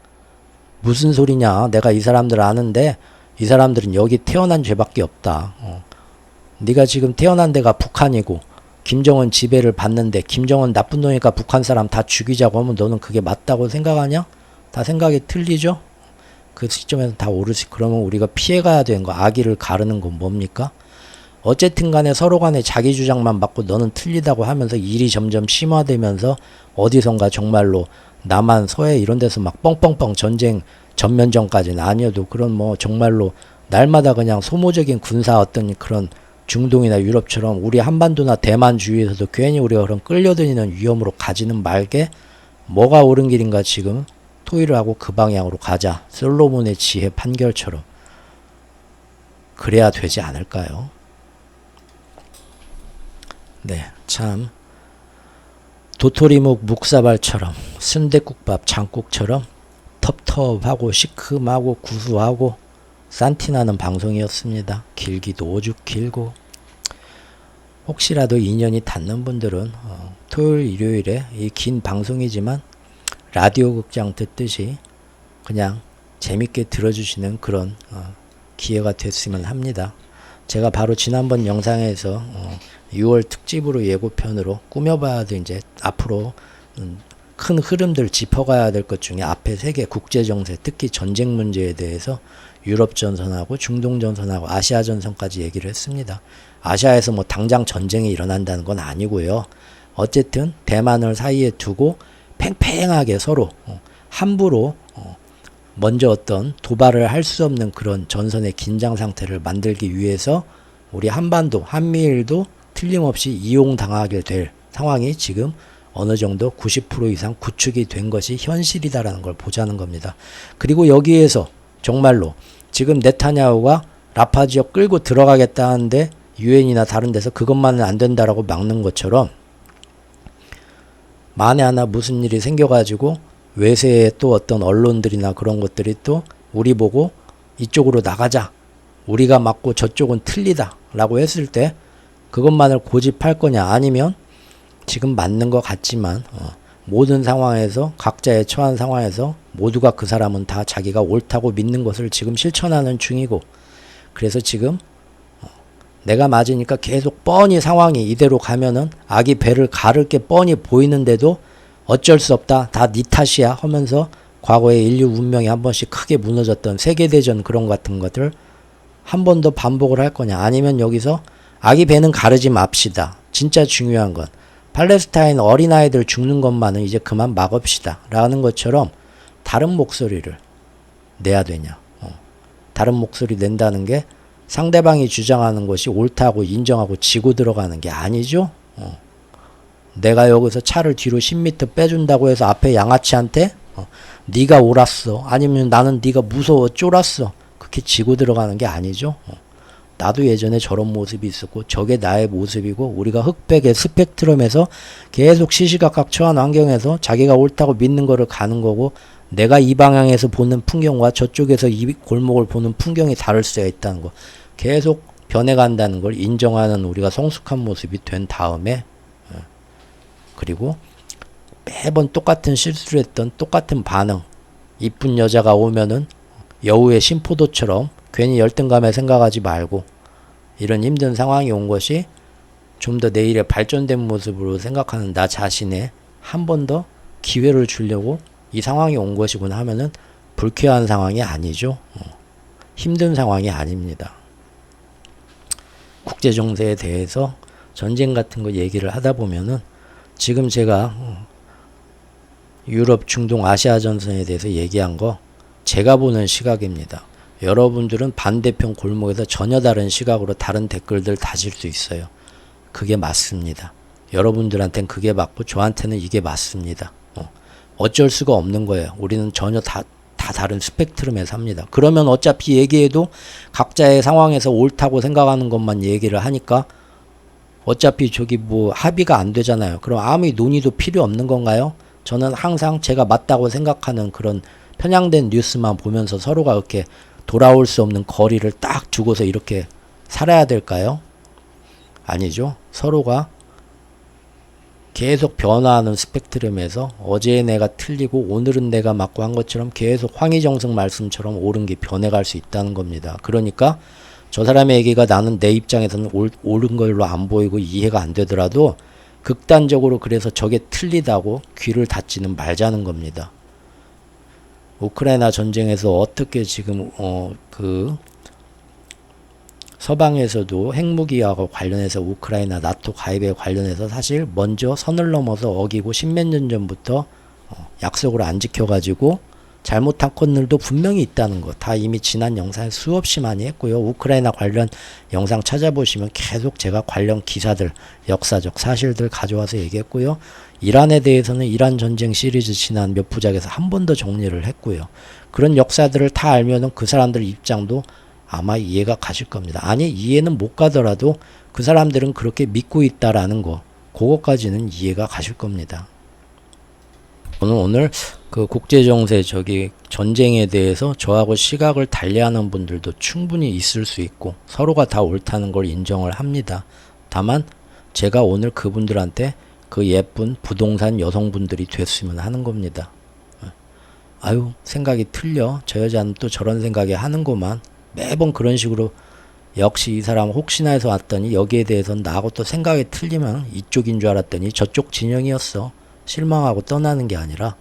무슨 소리냐. 내가 이 사람들 아는데 이 사람들은 여기 태어난 죄밖에 없다. 네가 지금 태어난 데가 북한이고 김정은 지배를 받는데 김정은 나쁜 놈이니까 북한 사람 다 죽이자고 하면 너는 그게 맞다고 생각하냐? 다 생각이 틀리죠? 그 시점에서 다 오르지. 그러면 우리가 피해가야 되는 거, 아기를 가르는 건 뭡니까? 어쨌든 간에 서로 간에 자기 주장만 받고 너는 틀리다고 하면서 일이 점점 심화되면서 어디선가 정말로 남한, 서해 이런 데서 막 뻥뻥뻥 전쟁 전면전까지는 아니어도 그런 뭐 정말로 날마다 그냥 소모적인 군사 어떤 그런 중동이나 유럽처럼 우리 한반도나 대만 주위에서도 괜히 우리가 그런 끌려다니는 위험으로 가지는 말게 뭐가 옳은 길인가 지금 토의를 하고 그 방향으로 가자. 솔로몬의 지혜 판결처럼. 그래야 되지 않을까요? 네, 참 도토리묵 묵사발처럼 순댓국밥 장국처럼 텁텁하고 시큼하고 구수하고 산티나는 방송이었습니다. 길기도 오죽 길고, 혹시라도 인연이 닿는 분들은 토요일 일요일에 이 긴 방송이지만 라디오 극장 듣듯이 그냥 재밌게 들어주시는 그런 기회가 됐으면 합니다. 제가 바로 지난번 영상에서 6월 특집으로 예고편으로 꾸며봐야 돼. 이제 앞으로 큰 흐름들 짚어가야 될 것 중에 앞에 세계 국제정세, 특히 전쟁 문제에 대해서 유럽 전선하고 중동 전선하고 아시아 전선까지 얘기를 했습니다. 아시아에서 뭐 당장 전쟁이 일어난다는 건 아니고요. 어쨌든 대만을 사이에 두고 팽팽하게 서로 함부로 먼저 어떤 도발을 할 수 없는 그런 전선의 긴장 상태를 만들기 위해서 우리 한반도, 한미일도 틀림없이 이용당하게 될 상황이 지금 어느 정도 90% 이상 구축이 된 것이 현실이다라는 걸 보자는 겁니다. 그리고 여기에서 정말로 지금 네타냐후가 라파 지역 끌고 들어가겠다 하는데 유엔이나 다른 데서 그것만은 안 된다라고 막는 것처럼 만에 하나 무슨 일이 생겨가지고 외세의 또 어떤 언론들이나 그런 것들이 또 우리 보고 이쪽으로 나가자, 우리가 맞고 저쪽은 틀리다 라고 했을 때 그것만을 고집할 거냐, 아니면 지금 맞는 것 같지만 모든 상황에서 각자의 처한 상황에서 모두가 그 사람은 다 자기가 옳다고 믿는 것을 지금 실천하는 중이고, 그래서 지금 내가 맞으니까 계속 뻔히 상황이 이대로 가면은 악이 배를 가를 게 뻔히 보이는데도 어쩔 수 없다, 다 네 탓이야 하면서 과거에 인류 문명이 한 번씩 크게 무너졌던 세계대전 그런 같은 것들 한 번 더 반복을 할 거냐, 아니면 여기서 악이 배는 가르지 맙시다, 진짜 중요한 건 팔레스타인 어린아이들 죽는 것만은 이제 그만 막읍시다 라는 것처럼 다른 목소리를 내야 되냐. 다른 목소리 낸다는 게 상대방이 주장하는 것이 옳다고 인정하고 지고 들어가는 게 아니죠. 내가 여기서 차를 뒤로 10m 빼준다고 해서 앞에 양아치한테 네가 옳았어, 아니면 나는 네가 무서워 쫄았어, 그렇게 지고 들어가는 게 아니죠. 나도 예전에 저런 모습이 있었고 저게 나의 모습이고, 우리가 흑백의 스펙트럼에서 계속 시시각각 처한 환경에서 자기가 옳다고 믿는 거를 가는 거고, 내가 이 방향에서 보는 풍경과 저쪽에서 이 골목을 보는 풍경이 다를 수가 있다는 거, 계속 변해간다는 걸 인정하는 우리가 성숙한 모습이 된 다음에, 그리고 매번 똑같은 실수를 했던 똑같은 반응, 이쁜 여자가 오면은 여우의 심포도처럼 괜히 열등감에 생각하지 말고, 이런 힘든 상황이 온 것이 좀 더 내일의 발전된 모습으로 생각하는 나 자신에 한 번 더 기회를 주려고 이 상황이 온 것이구나 하면은 불쾌한 상황이 아니죠. 힘든 상황이 아닙니다. 국제정세에 대해서 전쟁 같은 거 얘기를 하다 보면은 지금 제가 유럽, 중동, 아시아 전선에 대해서 얘기한 거 제가 보는 시각입니다. 여러분들은 반대편 골목에서 전혀 다른 시각으로 다른 댓글들 다실 수 있어요. 그게 맞습니다. 여러분들한테는 그게 맞고 저한테는 이게 맞습니다. 어쩔 수가 없는 거예요. 우리는 전혀 다 다른 스펙트럼에 삽니다. 그러면 어차피 얘기해도 각자의 상황에서 옳다고 생각하는 것만 얘기를 하니까 어차피 저기 뭐 합의가 안 되잖아요. 그럼 아무 논의도 필요 없는 건가요? 저는 항상 제가 맞다고 생각하는 그런 편향된 뉴스만 보면서 서로가 이렇게 돌아올 수 없는 거리를 딱 두고서 이렇게 살아야 될까요? 아니죠. 서로가 계속 변화하는 스펙트럼에서 어제의 내가 틀리고 오늘은 내가 맞고 한 것처럼 계속 황희정승 말씀처럼 옳은 게 변해갈 수 있다는 겁니다. 그러니까 저 사람의 얘기가 나는 내 입장에서는 옳은 걸로 안 보이고 이해가 안 되더라도 극단적으로 그래서 저게 틀리다고 귀를 닫지는 말자는 겁니다. 우크라이나 전쟁에서 어떻게 지금 그 서방에서도 핵무기하고 관련해서 우크라이나 나토 가입에 관련해서 사실 먼저 선을 넘어서 어기고 십몇 년 전부터 약속을 안 지켜가지고 잘못한 건들도 분명히 있다는 거 다 이미 지난 영상에 수없이 많이 했고요. 우크라이나 관련 영상 찾아보시면 계속 제가 관련 기사들, 역사적 사실들 가져와서 얘기했고요. 이란에 대해서는 이란 전쟁 시리즈 지난 몇 부작에서 한 번 더 정리를 했고요. 그런 역사들을 다 알면은 그 사람들 입장도 아마 이해가 가실 겁니다. 아니 이해는 못 가더라도 그 사람들은 그렇게 믿고 있다라는 거, 그거까지는 이해가 가실 겁니다. 저는 오늘 그 국제정세 저기 전쟁에 대해서 저하고 시각을 달리하는 분들도 충분히 있을 수 있고 서로가 다 옳다는 걸 인정을 합니다. 다만 제가 오늘 그분들한테 그 예쁜 부동산 여성분들이 됐으면 하는 겁니다. 아유 생각이 틀려, 저 여자는 또 저런 생각이 하는구만, 매번 그런 식으로 역시 이 사람 혹시나 해서 왔더니 여기에 대해서는 나하고 또 생각이 틀리면 이쪽인 줄 알았더니 저쪽 진영이었어, 실망하고 떠나는 게 아니라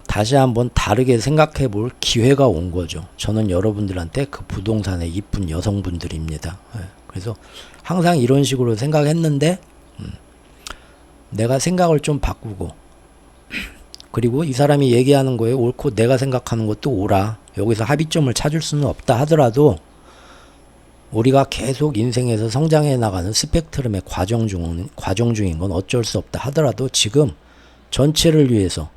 다시 한번 다르게 생각해 볼 기회가 온 거죠. 저는 여러분들한테 그 부동산의 이쁜 여성분들입니다. 그래서 항상 이런 식으로 생각했는데 내가 생각을 좀 바꾸고 그리고 이 사람이 얘기하는 거에 옳고 내가 생각하는 것도 옳아. 여기서 합의점을 찾을 수는 없다 하더라도 우리가 계속 인생에서 성장해 나가는 스펙트럼의 과정 중인 건 어쩔 수 없다 하더라도 지금 전체를 위해서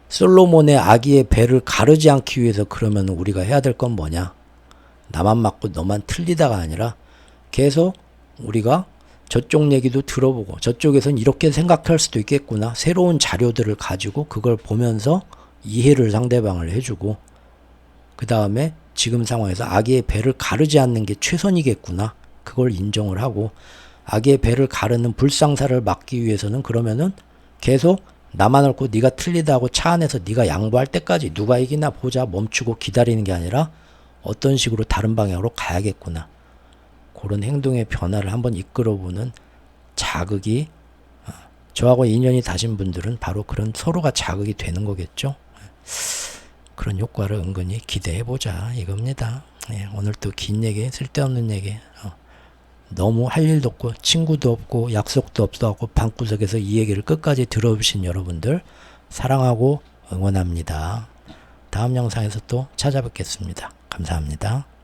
솔로몬의 아기의 배를 가르지 않기 위해서 그러면 우리가 해야 될 건 뭐냐? 나만 맞고 너만 틀리다가 아니라 계속 우리가 저쪽 얘기도 들어보고 저쪽에선 이렇게 생각할 수도 있겠구나. 새로운 자료들을 가지고 그걸 보면서 이해를 상대방을 해주고 그 다음에 지금 상황에서 아기의 배를 가르지 않는 게 최선이겠구나. 그걸 인정을 하고 아기의 배를 가르는 불상사를 막기 위해서는 그러면은 계속 나만 옳고 네가 틀리다 하고 차 안에서 네가 양보할 때까지 누가 이기나 보자 멈추고 기다리는 게 아니라 어떤 식으로 다른 방향으로 가야겠구나. 그런 행동의 변화를 한번 이끌어보는 자극이 저하고 인연이 다신 분들은 바로 그런 서로가 자극이 되는 거겠죠. 그런 효과를 은근히 기대해보자 이겁니다. 오늘 또 긴 얘기 쓸데없는 얘기 너무 할 일도 없고 친구도 없고 약속도 없어하고 방구석에서 이 얘기를 끝까지 들어주신 여러분들 사랑하고 응원합니다. 다음 영상에서 또 찾아뵙겠습니다. 감사합니다.